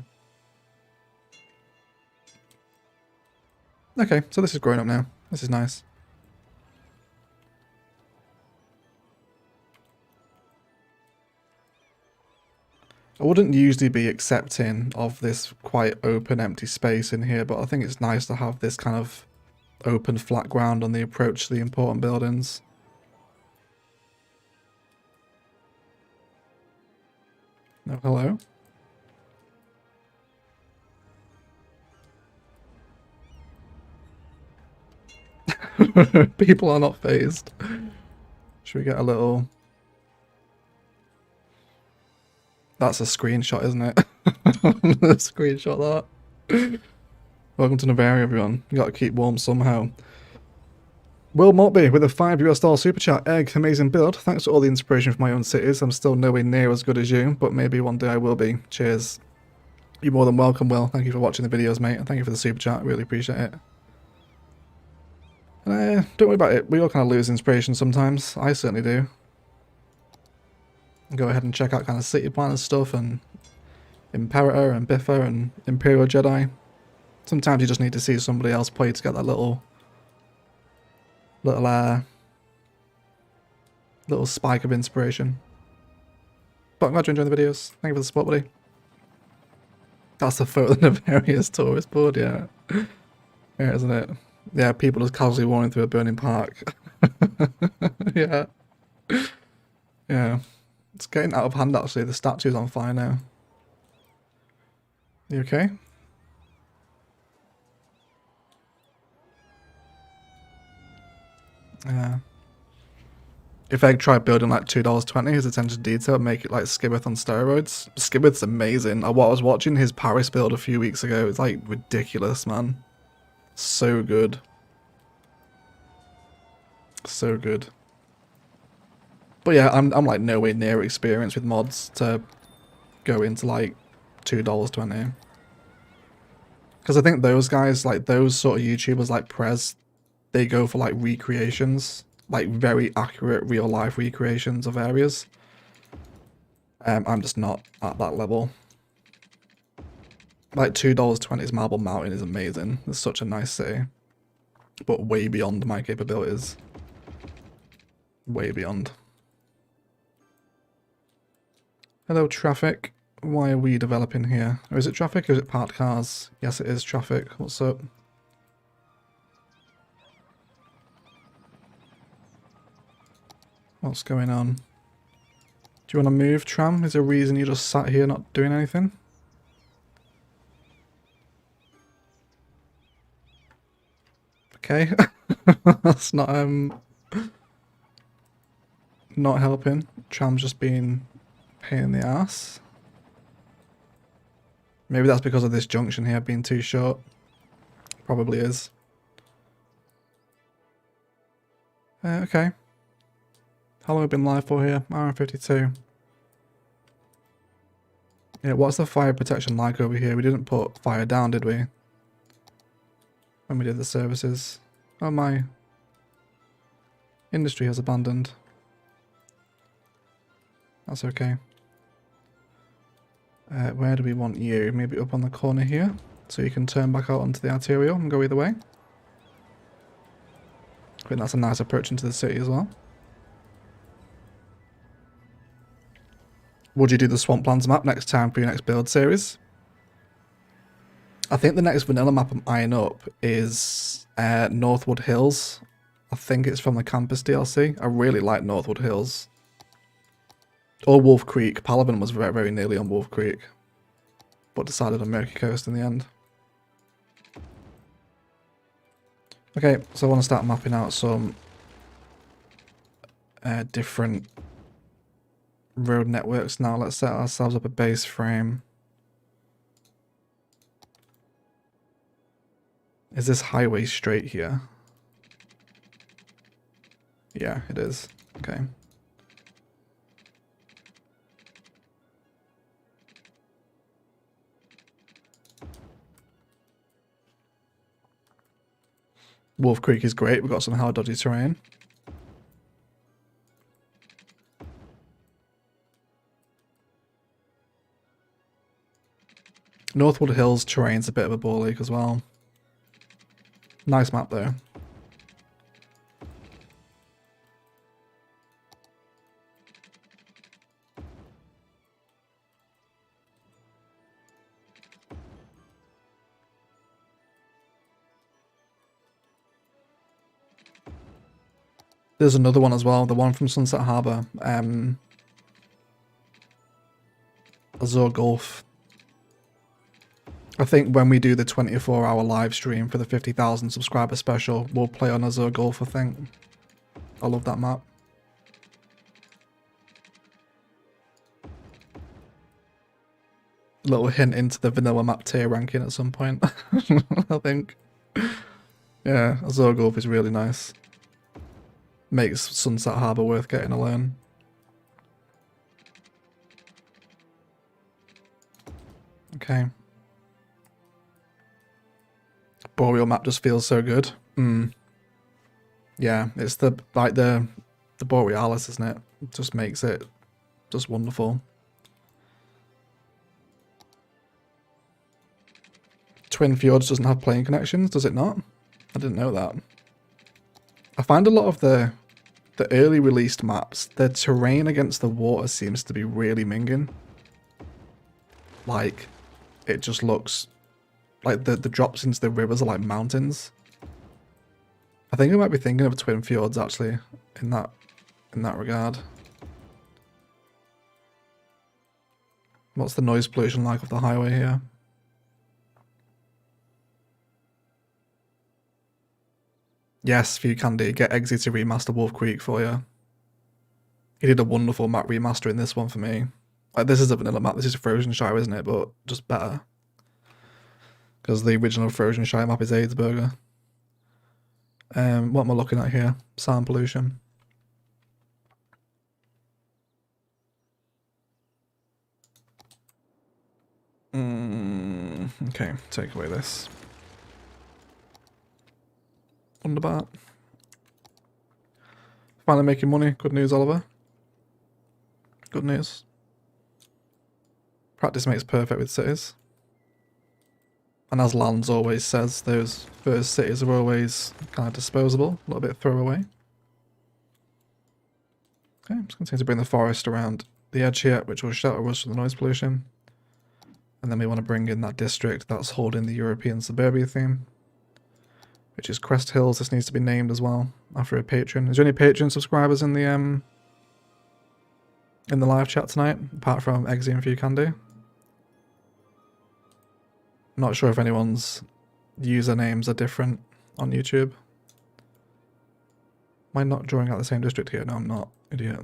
Okay, so this is growing up now. This is nice. I wouldn't usually be accepting of this quite open empty space in here, but I think it's nice to have this kind of open flat ground on the approach to the important buildings. No, hello? People are not phased. Should we get a little... That's a screenshot, isn't it? Screenshot that. Welcome to Noveria, everyone. You gotta keep warm somehow. Will Maltby with a $5 super chat. Egg, amazing build. Thanks for all the inspiration for my own cities. I'm still nowhere near as good as you, but maybe one day I will be. Cheers. You're more than welcome, Will. Thank you for watching the videos, mate. And thank you for the super chat. Really appreciate it. Don't worry about it. We all kind of lose inspiration sometimes. I certainly do. Go ahead and check out kind of city planner stuff and Imperator and Biffa and Imperial Jedi. Sometimes you just need to see somebody else play to get that little spike of inspiration. But I'm glad you're enjoying the videos. Thank you for the support, buddy. That's the photo of Noveria's tourist board, yeah. Yeah, isn't it? Yeah, people just casually walking through a burning park. Yeah. Yeah. It's getting out of hand, actually. The statue's on fire now. You okay? Yeah. If Egg tried building like $2.20, his attention to detail, make it like Skibeth on steroids. Skibeth's amazing. What I was watching his Paris build a few weeks ago. It's like ridiculous, man. So good. So good. But yeah, I'm like nowhere near experienced with mods to go into like $2.20. Because I think those guys, like those sort of YouTubers like Prez, they go for like recreations, like very accurate real life recreations of areas. I'm just not at that level. Like $2.20's Marble Mountain is amazing. It's such a nice city. But way beyond my capabilities. Way beyond. Hello, traffic. Why are we developing here? Or is it traffic or is it parked cars? Yes, it is traffic. What's up? What's going on? Do you want to move, Tram? Is there a reason you just sat here not doing anything? Okay. That's not helping. Tram's just being a pain in the ass. Maybe that's because of this junction here being too short. Probably is. Okay. How long have we been live for here? Hour and 52. Yeah, what's the fire protection like over here? We didn't put fire down, did we? When we did the services. Oh my. Industry has abandoned. That's okay. Where do we want you? Maybe up on the corner here, so you can turn back out onto the arterial and go either way. I think that's a nice approach into the city as well. Would you do the Swamplands map next time for your next build series? I think the next vanilla map I'm eyeing up is Northwood Hills. I think it's from the Campus DLC. I really like Northwood Hills. Or Wolf Creek. Palaven was very, very nearly on Wolf Creek, but decided on Murky Coast in the end. Okay, so I want to start mapping out some different road networks now. Let's set ourselves up a base frame. Is this highway straight here? Yeah, it is. Okay. Wolf Creek is great. We've got some hard dodgy terrain. Northwood Hills terrain's a bit of a ball ache as well. Nice map though. There's another one as well, the one from Sunset Harbour. Azure Gulf. I think when we do the 24-hour live stream for the 50,000 subscriber special, we'll play on Azure Gulf, I think. I love that map. Little hint into the vanilla map tier ranking at some point, I think. Yeah, Azure Gulf is really nice. Makes Sunset Harbour worth getting a learn. Okay. Boreal map just feels so good. Yeah, it's the Borealis, isn't it? It just makes it just wonderful. Twin Fjords doesn't have plane connections, does it not? I didn't know that. I find a lot of the early released maps, the terrain against the water seems to be really minging. Like, it just looks like the drops into the rivers are like mountains. I think I might be thinking of twin fjords actually in that regard. What's the noise pollution like of the highway here? Yes, if you can do, get Eggsy to remaster Wolf Creek for you. He did a wonderful map remaster in this one for me. Like, this is a vanilla map, this is Frozen Shire, isn't it? But just better. Because the original Frozen Shire map is Aidsburger. What am I looking at here? Sound pollution. Okay, take away this. Underbar. Finally making money. Good news, Oliver. Good news. Practice makes perfect with cities. And as Lands always says, those first cities are always kind of disposable, a little bit throwaway. Okay, I'm just going to bring the forest around the edge here, which will shelter us from the noise pollution. And then we want to bring in that district that's holding the European suburbia theme, which is Crest Hills. This needs to be named as well after a patron. Is there any Patreon subscribers in the live chat tonight, apart from Eggsy and Few Candy? Not sure if anyone's usernames are different on YouTube. Am I not drawing out the same district here? No, I'm not. Idiot.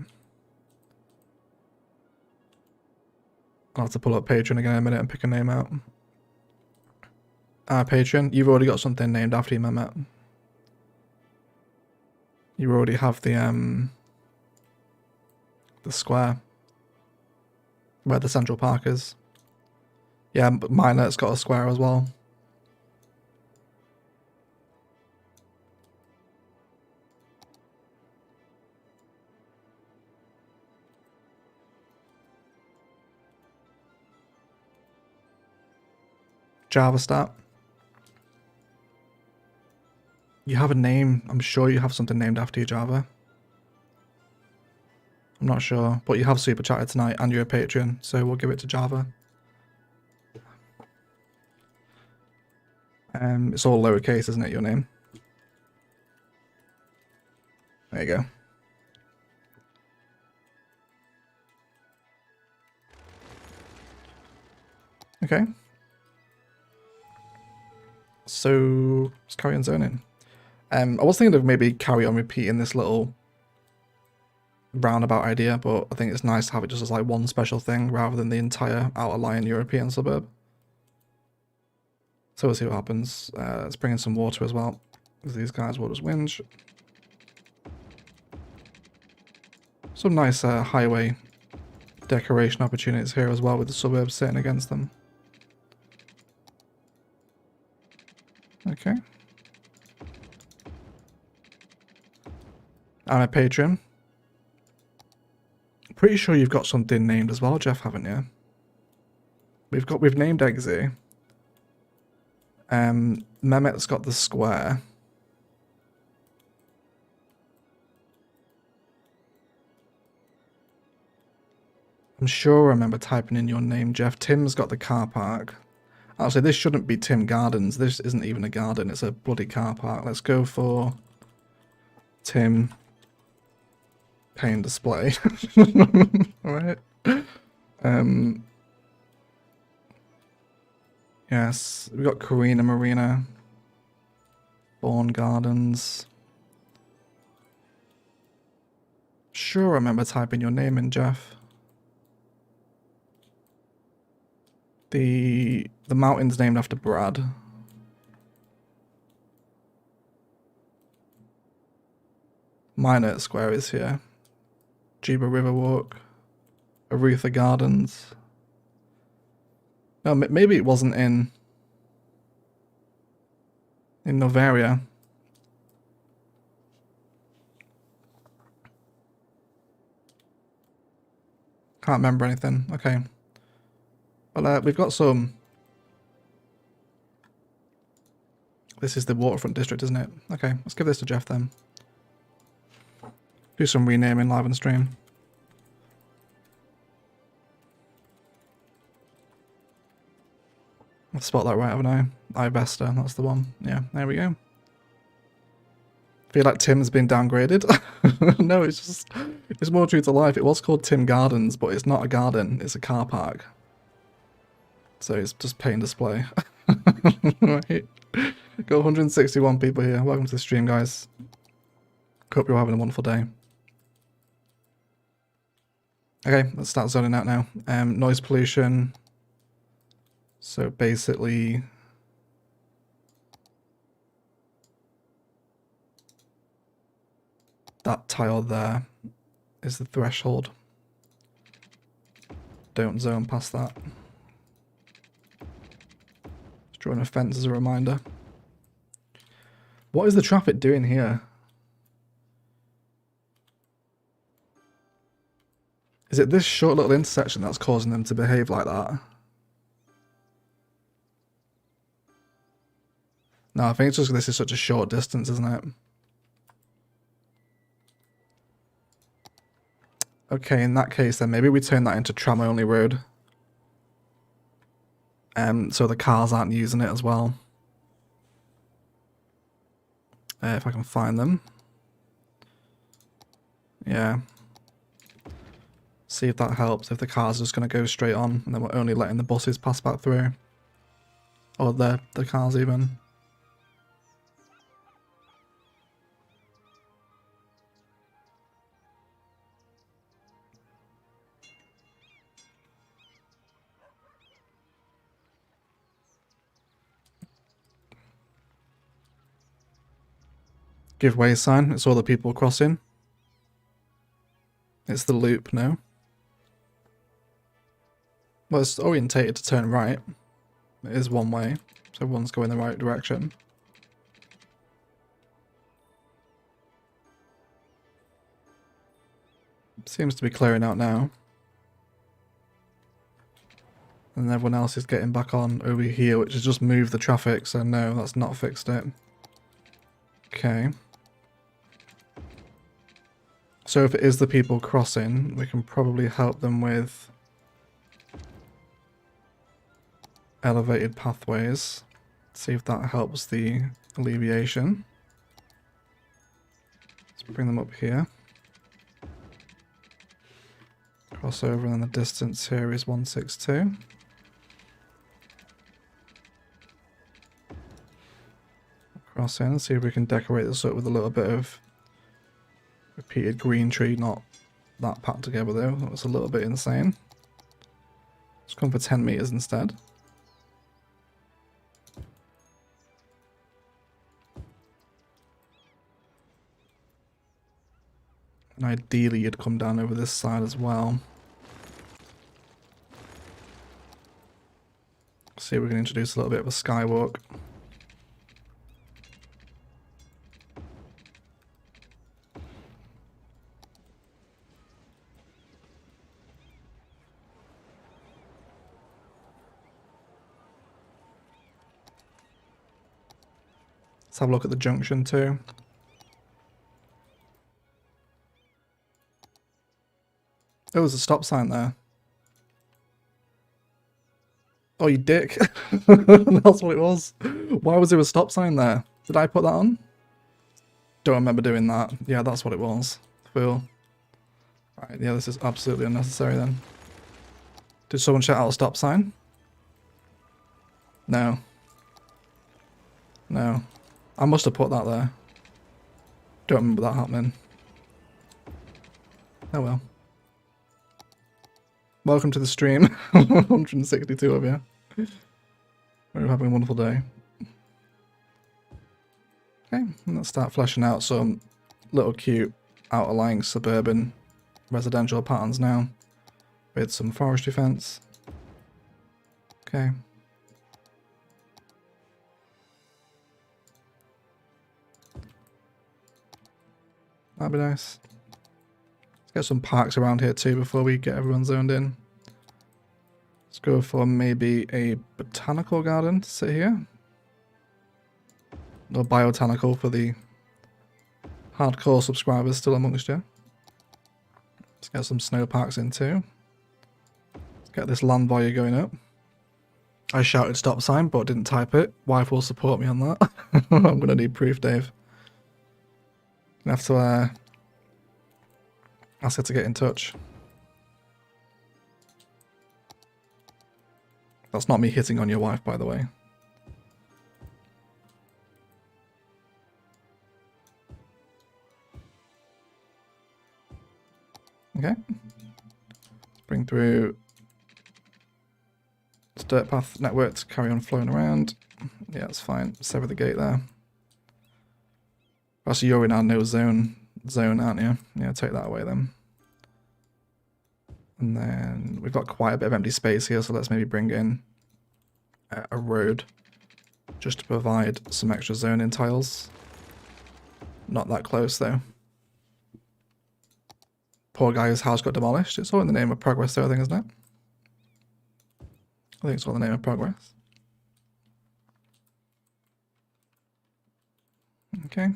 I'll have to pull up Patreon again in a minute and pick a name out. Patreon, you've already got something named after you, Mehmet. You already have the square where the Central Park is. Yeah, but Miner's got a square as well. Java stat. You have a name. I'm sure you have something named after you, Java. I'm not sure, but you have super chatted tonight and you're a Patreon, so we'll give it to Java. It's all lowercase, isn't it, your name? There you go. Okay. So let's carry on zoning. I was thinking of maybe carry on repeating this little roundabout idea, but I think it's nice to have it just as like one special thing rather than the entire outer line European suburb. So we'll see what happens. Let's bring in some water as well, because these guys will just whinge. Some nice highway decoration opportunities here as well, with the suburbs sitting against them. Okay. I'm a patron. Pretty sure you've got something named as well, Jeff, haven't you? We've named Eggsy. Mehmet's got the square. I'm sure I remember typing in your name, Jeff. Tim's got the car park. Actually, this shouldn't be Tim Gardens. This isn't even a garden. It's a bloody car park. Let's go for Tim Paint Display. Alright. Yes, we've got Karina Marina. Bourne Gardens. Sure, I remember typing your name in, Jeff. The mountain's named after Brad. Minot Square is here. Juba Riverwalk. Arutha Gardens. No, maybe it wasn't in Noveria. Can't remember anything. Okay. Well, we've got some... This is the waterfront district, isn't it? Okay, let's give this to Jeff then. Do some renaming live on stream. I've spot that right, haven't I? Ivesta, that's the one. Yeah, there we go. Feel like Tim's been downgraded. No, it's more true to life. It was called Tim Gardens, but it's not a garden, it's a car park. So it's just paint display. Right. Got 161 people here. Welcome to the stream, guys. Hope you're having a wonderful day. Okay, let's start zoning out now. Noise pollution. So basically, that tile there is the threshold. Don't zone past that. Just drawing a fence as a reminder. What is the traffic doing here? Is it this short little intersection that's causing them to behave like that? No, I think it's just this is such a short distance, isn't it? Okay, in that case then maybe we turn that into tram only road. So the cars aren't using it as well. If I can find them. Yeah. See if that helps, if the cars are just going to go straight on and then we're only letting the buses pass back through. Or the cars even. Give way sign, it's all the people crossing. It's the loop, no? Well, it's orientated to turn right. It is one way, so everyone's going the right direction. Seems to be clearing out now. And everyone else is getting back on over here, which has just moved the traffic, so no, that's not fixed it. Okay. So if it is the people crossing, we can probably help them with elevated pathways. See if that helps the alleviation. Let's bring them up here. Crossover, and then the distance here is 162. Cross in and see if we can decorate this up with a little bit of repeated green tree, not that packed together though. That was a little bit insane. Let's come for 10 meters instead. And ideally you'd come down over this side as well. See if we can introduce a little bit of a skywalk. Let's have a look at the junction too. Oh, there's a stop sign there. Oh, you dick. That's what it was. Why was there a stop sign there? Did I put that on? Don't remember doing that. Yeah, that's what it was. Fool. Right, yeah, this is absolutely unnecessary then. Did someone shout out a stop sign? No. No. I must have put that there. Don't remember that happening. Oh well. Welcome to the stream. 162 of you. We're having a wonderful day. Okay, let's start fleshing out some little cute outer-lying suburban residential patterns now with some forestry fence. Okay. That'd be nice. Let's get some parks around here too before we get everyone zoned in. Let's go for maybe a botanical garden to sit here. Or biotanical for the hardcore subscribers still amongst you. Let's get some snow parks in too. Let's get this land value going up. I shouted stop sign, but didn't type it. Wife will support me on that. I'm gonna need proof, Dave. I have to ask her to get in touch. That's not me hitting on your wife, by the way. Okay. Let's bring through dirt path network to carry on flowing around. Yeah, it's fine. Sever the gate there. Actually, you're in our no zone, aren't you? Yeah, take that away then. And then we've got quite a bit of empty space here, so let's maybe bring in a road just to provide some extra zoning tiles. Not that close though. Poor guy's house got demolished. It's all in the name of progress though, I think, isn't it? I think it's all in the name of progress. Okay.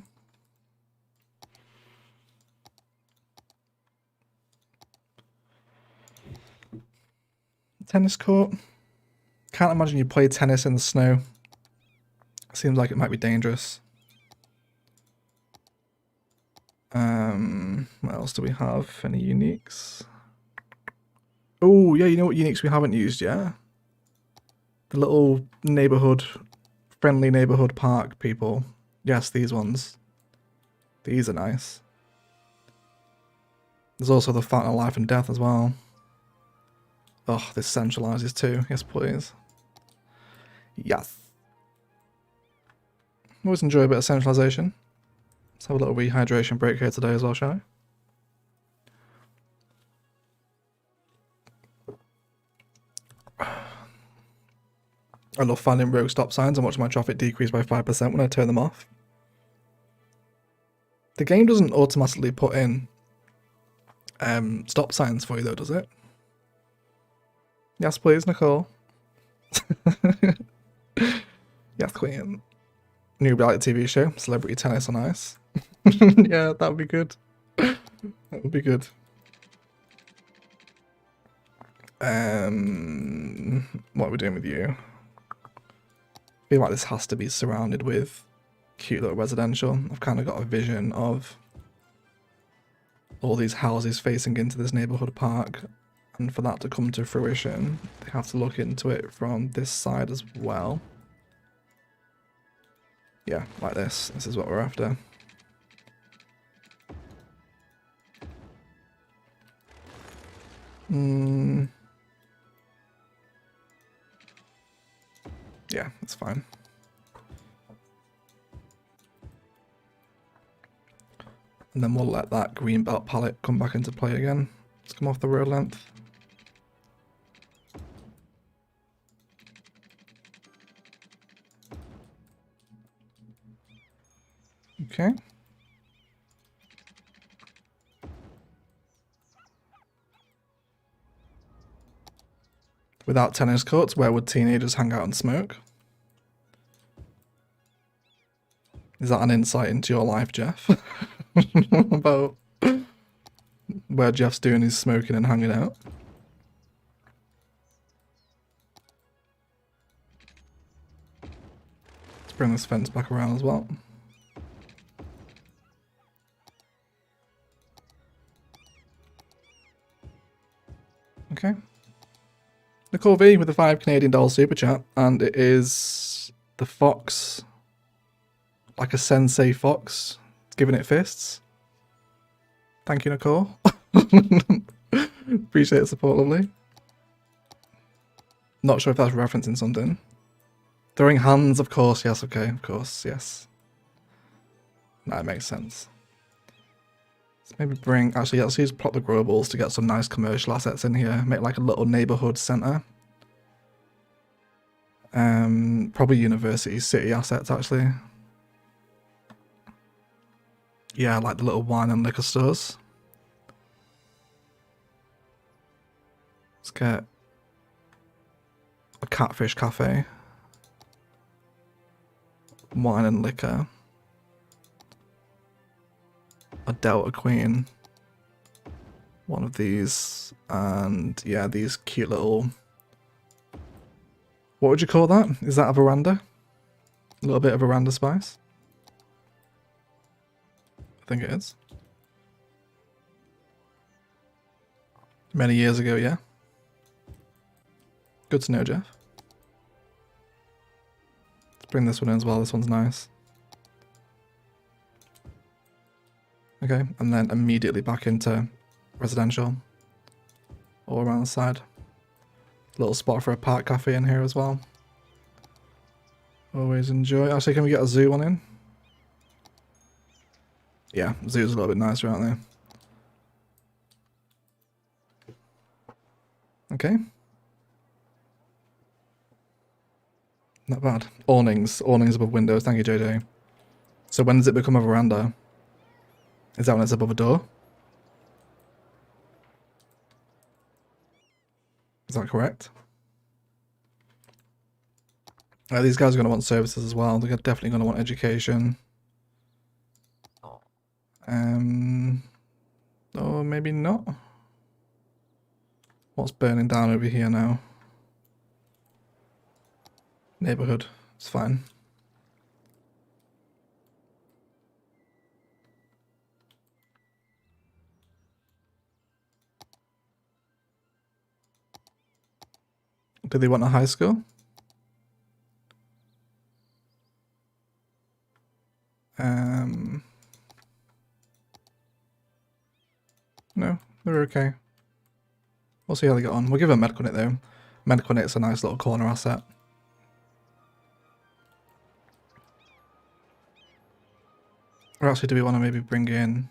Tennis court. Can't imagine you play tennis in the snow. Seems like it might be dangerous. What else do we have? Any uniques? Oh, yeah, you know what uniques we haven't used yet? The little neighborhood, friendly neighborhood park people. Yes, these ones. These are nice. There's also the fountain of life and death as well. Oh, this centralizes too. Yes, please. Yes. Always enjoy a bit of centralization. Let's have a little rehydration break here today as well, shall we? I love finding rogue stop signs and watching my traffic decrease by 5% when I turn them off. The game doesn't automatically put in stop signs for you though, does it? Yes, please, Nicole. Yes, Queen. New reality TV show, Celebrity Tennis on Ice. Yeah, that would be good. That would be good. What are we doing with you? I feel like this has to be surrounded with cute little residential. I've kind of got a vision of all these houses facing into this neighborhood park, and for that to come to fruition, they have to look into it from this side as well. Yeah, like this. This is what we're after. Yeah, that's fine. And then we'll let that green belt palette come back into play again. Let's come off the road length. Okay. Without tennis courts, where would teenagers hang out and smoke? Is that an insight into your life, Jeff? About where Jeff's doing his smoking and hanging out? Let's bring this fence back around as well. Okay. Nicole V with the $5 Canadian super chat, and it is the fox, like a sensei fox, giving it fists. Thank you, Nicole. Appreciate the support, lovely. Not sure if that's referencing something. Throwing hands, of course, yes, okay, of course, yes. That makes sense. Let's maybe bring, actually, let's use plot the growables to get some nice commercial assets in here. Make like a little neighborhood center. Probably university city assets, actually. Yeah, like the little wine and liquor stores. Let's get a catfish cafe. Wine and liquor. A Delta Queen. One of these. And yeah, these cute little What would you call that? Is that a veranda? A little bit of veranda spice? I think it is. Many years ago, yeah. Good to know, Jeff. Let's bring this one in as well. This one's nice. Okay, and then immediately back into residential. All around the side. Little spot for a park cafe in here as well. Always enjoy. Actually, can we get a zoo one in? Yeah, zoo's a little bit nicer, aren't they? Okay. Not bad. Awnings. Awnings above windows. Thank you, JJ. So when does it become a veranda? Is that when it's above a door? Is that correct? These guys are going to want services as well. They're definitely going to want education. Or maybe not. What's burning down over here now? Neighborhood. It's fine. Do they want a high school? No, they're okay. We'll see how they get on. We'll give them a Medclinic though. Medclinic's a nice little corner asset. Or actually, do we want to maybe bring in...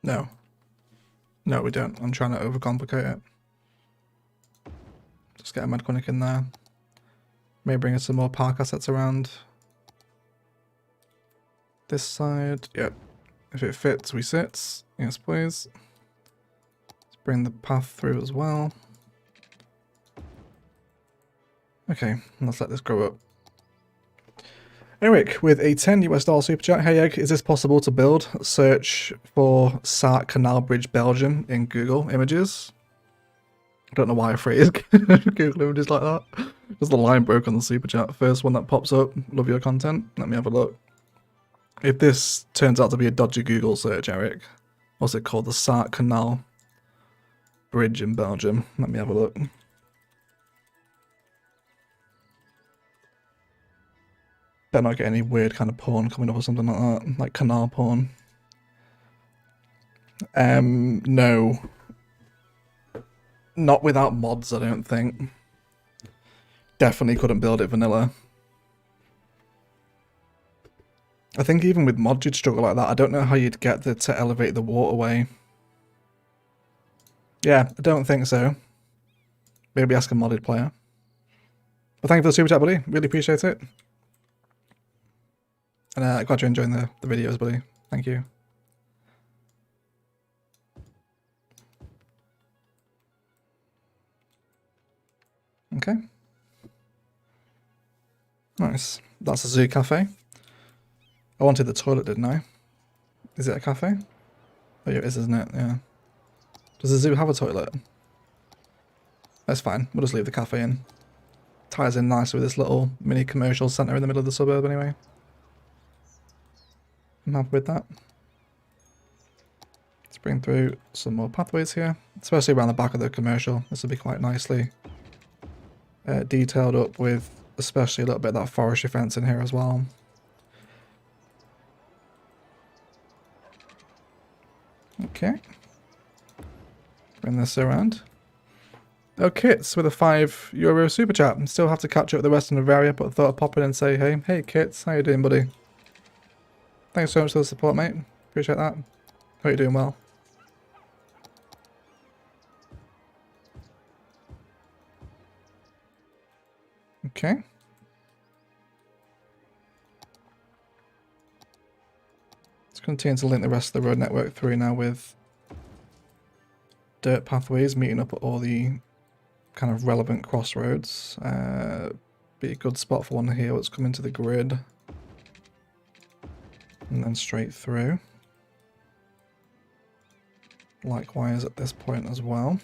No. No, we don't. I'm trying to overcomplicate it. Just get a Medclinic in there. Maybe bring in some more park assets around this side. Yep. If it fits, we sit. Yes, please. Let's bring the path through as well. Okay, let's let this grow up. Eric with a $10 super chat. Hey Egg, is this possible to build? Search for Sark Canal Bridge Belgium in Google Images. I don't know why I phrased Google Images like that. Just the line broke on the super chat. First one that pops up. Love your content. Let me have a look. If this turns out to be a dodgy Google search, Eric, what's it called? The Sark Canal Bridge in Belgium. Let me have a look. Better not get any weird kind of porn coming up or something like that, like canal porn. No. Not without mods, I don't think. Definitely couldn't build it vanilla. I think even with mods you'd struggle like that. I don't know how you'd get to elevate the waterway. Yeah, I don't think so. Maybe ask a modded player. But thank you for the super chat, buddy. Really appreciate it. And glad you're enjoying the videos, buddy. Thank you. Okay. Nice. That's a zoo cafe. I wanted the toilet, didn't I? Is it a cafe? Oh yeah, it is, isn't it? Yeah. Does the zoo have a toilet? That's fine. We'll just leave the cafe in. Ties in nicely with this little mini commercial centre in the middle of the suburb anyway. I'm happy with that. Let's bring through some more pathways here, especially around the back of the commercial. This will be quite nicely detailed up with especially a little bit of that forestry fence in here as well. Okay. Bring this around. Oh, Kits with a €5 super chat. Still have to catch up with the rest of Noveria, but I thought I'd pop in and say hey. Hey Kits, how you doing, buddy? Thanks so much for the support, mate. Appreciate that. Hope you're doing well. Okay. Let's continue to link the rest of the road network through now with dirt pathways meeting up at all the kind of relevant crossroads. Be a good spot for one here that's coming to the grid. And then straight through. likewise at this point as well.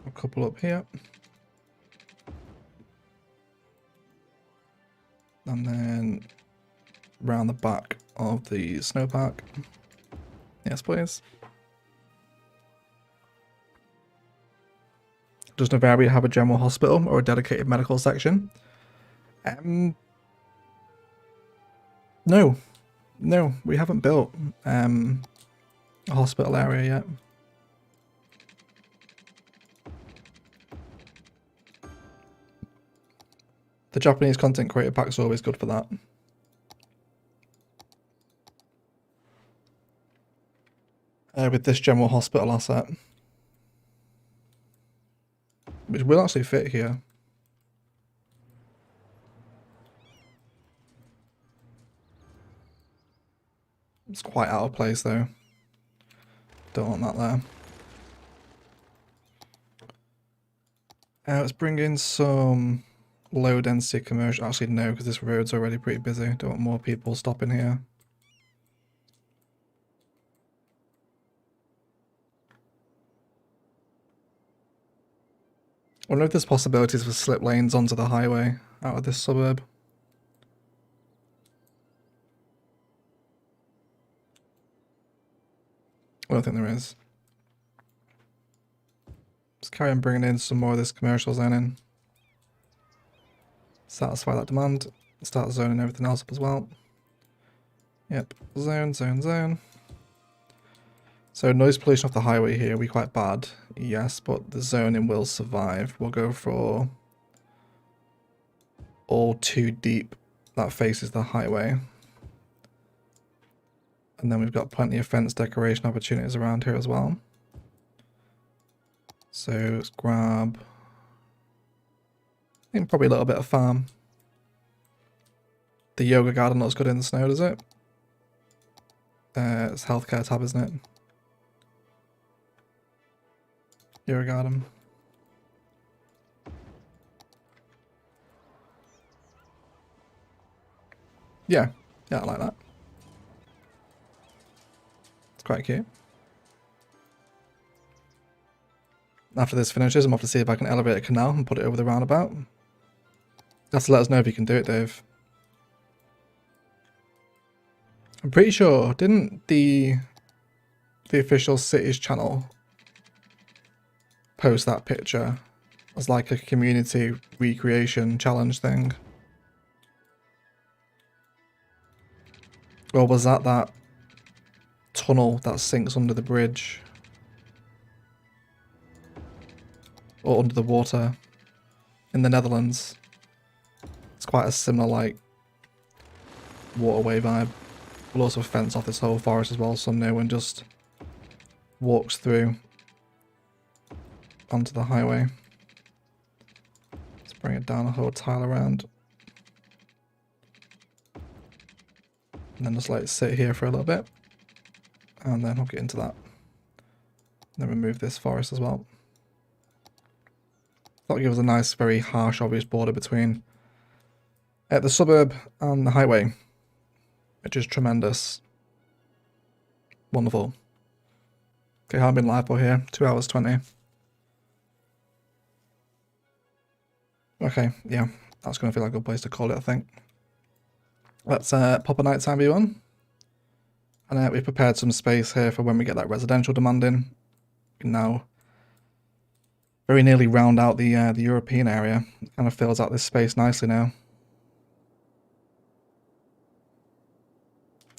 A couple up here. And then round the back of the snowpark. Yes, please. Does Noveria have a general hospital or a dedicated medical section? No. No, we haven't built a hospital area yet. The Japanese content creator pack is always good for that. With this general hospital asset. Which will actually fit here. It's quite out of place though. Don't want that there. Let's bring in some low density commercial. Actually no, because this road's already pretty busy. Don't want more people stopping here. I wonder if there's possibilities for slip lanes onto the highway out of this suburb. I don't think there is. Let's carry on bringing in some more of this commercial zoning. Satisfy that demand. Start zoning everything else up as well. Yep, zone, zone, zone. So noise pollution off the highway here will be quite bad. Yes, but the zoning will survive. We'll go for all too deep that faces the highway. And then we've got plenty of fence decoration opportunities around here as well. So let's grab, I think probably a little bit of farm. The yoga garden looks good in the snow, does it? It's healthcare tab, isn't it? Yoga garden. Yeah, I like that. It's quite cute. After this finishes, I'm off to see if I can elevate a canal and put it over the roundabout. Just to let us know if you can do it, Dave. I'm pretty sure, didn't the official cities channel post that picture as like a community recreation challenge thing? Or was that tunnel that sinks under the bridge? Or under the water in the Netherlands? It's quite a similar like waterway vibe. We'll also fence off this whole forest as well so no one just walks through onto the highway. Let's bring it down a whole tile around. And then just like sit here for a little bit. And then hook it into that. Then remove this forest as well. That'll give us a nice, very harsh, obvious border between the suburb and the highway. Which is tremendous. Wonderful. Okay, how I've been live for here? 2 hours 20. Okay, yeah, that's going to feel like a good place to call it, I think. Let's pop a nighttime view on. And we've prepared some space here for when we get that residential demand in. We can now very nearly round out the European area. It kind of fills out this space nicely now.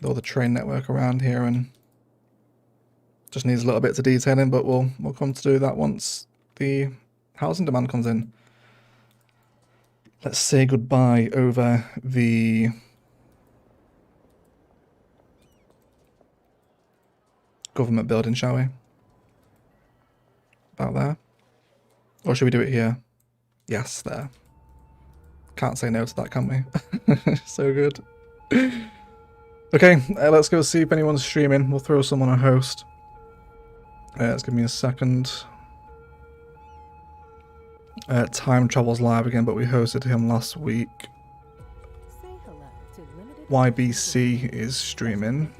All the train network around here, and just needs a little bit of detailing, but we'll come to do that once the housing demand comes in. Let's say goodbye over the government building, shall we? About there. Or should we do it here? Yes, there. Can't say no to that, can we? So good. Okay, let's go see if anyone's streaming. We'll throw someone a host. Let's give me a second. Time Travel's live again, but we hosted him last week. YBC is streaming.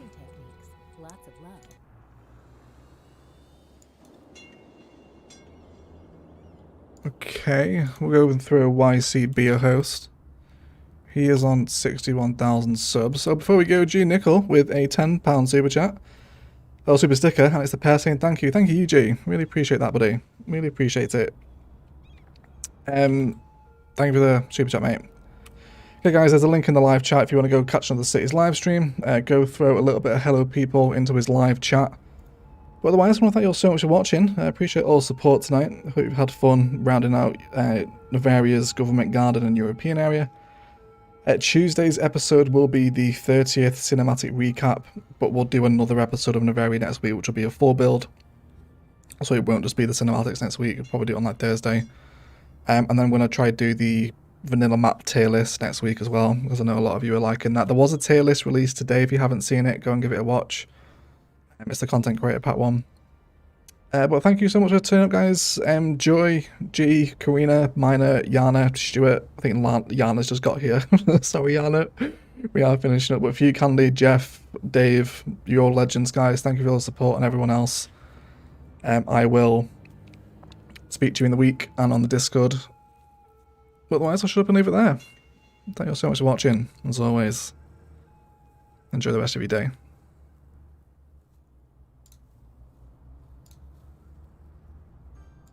Okay, we'll go through YCB, a host. He is on 61,000 subs. So before we go, G Nickel with a £10 super chat. Oh, super sticker, and it's the pair saying thank you. Thank you, UG. Really appreciate that, buddy. Really appreciate it. Thank you for the super chat, mate. Okay, guys, there's a link in the live chat if you want to go catch another City's live stream. Go throw a little bit of hello people into his live chat. But otherwise, I want to thank you all so much for watching. I appreciate all the support tonight. I hope you've had fun rounding out Noveria's government garden and European area. Tuesday's episode will be the 30th cinematic recap, but we'll do another episode of Noveria next week, which will be a full build. So it won't just be the cinematics next week, we'll probably do it on like Thursday. And then we're going to try to do the vanilla map tier list next week as well, because I know a lot of you are liking that. There was a tier list released today. If you haven't seen it, go and give it a watch. It's the content creator part 1. But thank you so much for turning up, guys. Joy, G, Karina, Minor, Yana, Stuart. I think Yana's just got here. Sorry, Yana. We are finishing up with you, Candy, Jeff, Dave. You're all legends, guys. Thank you for all the support, and everyone else. I will speak to you in the week and on the Discord. But otherwise, I'll shut up and leave it there. Thank you all so much for watching. As always, enjoy the rest of your day.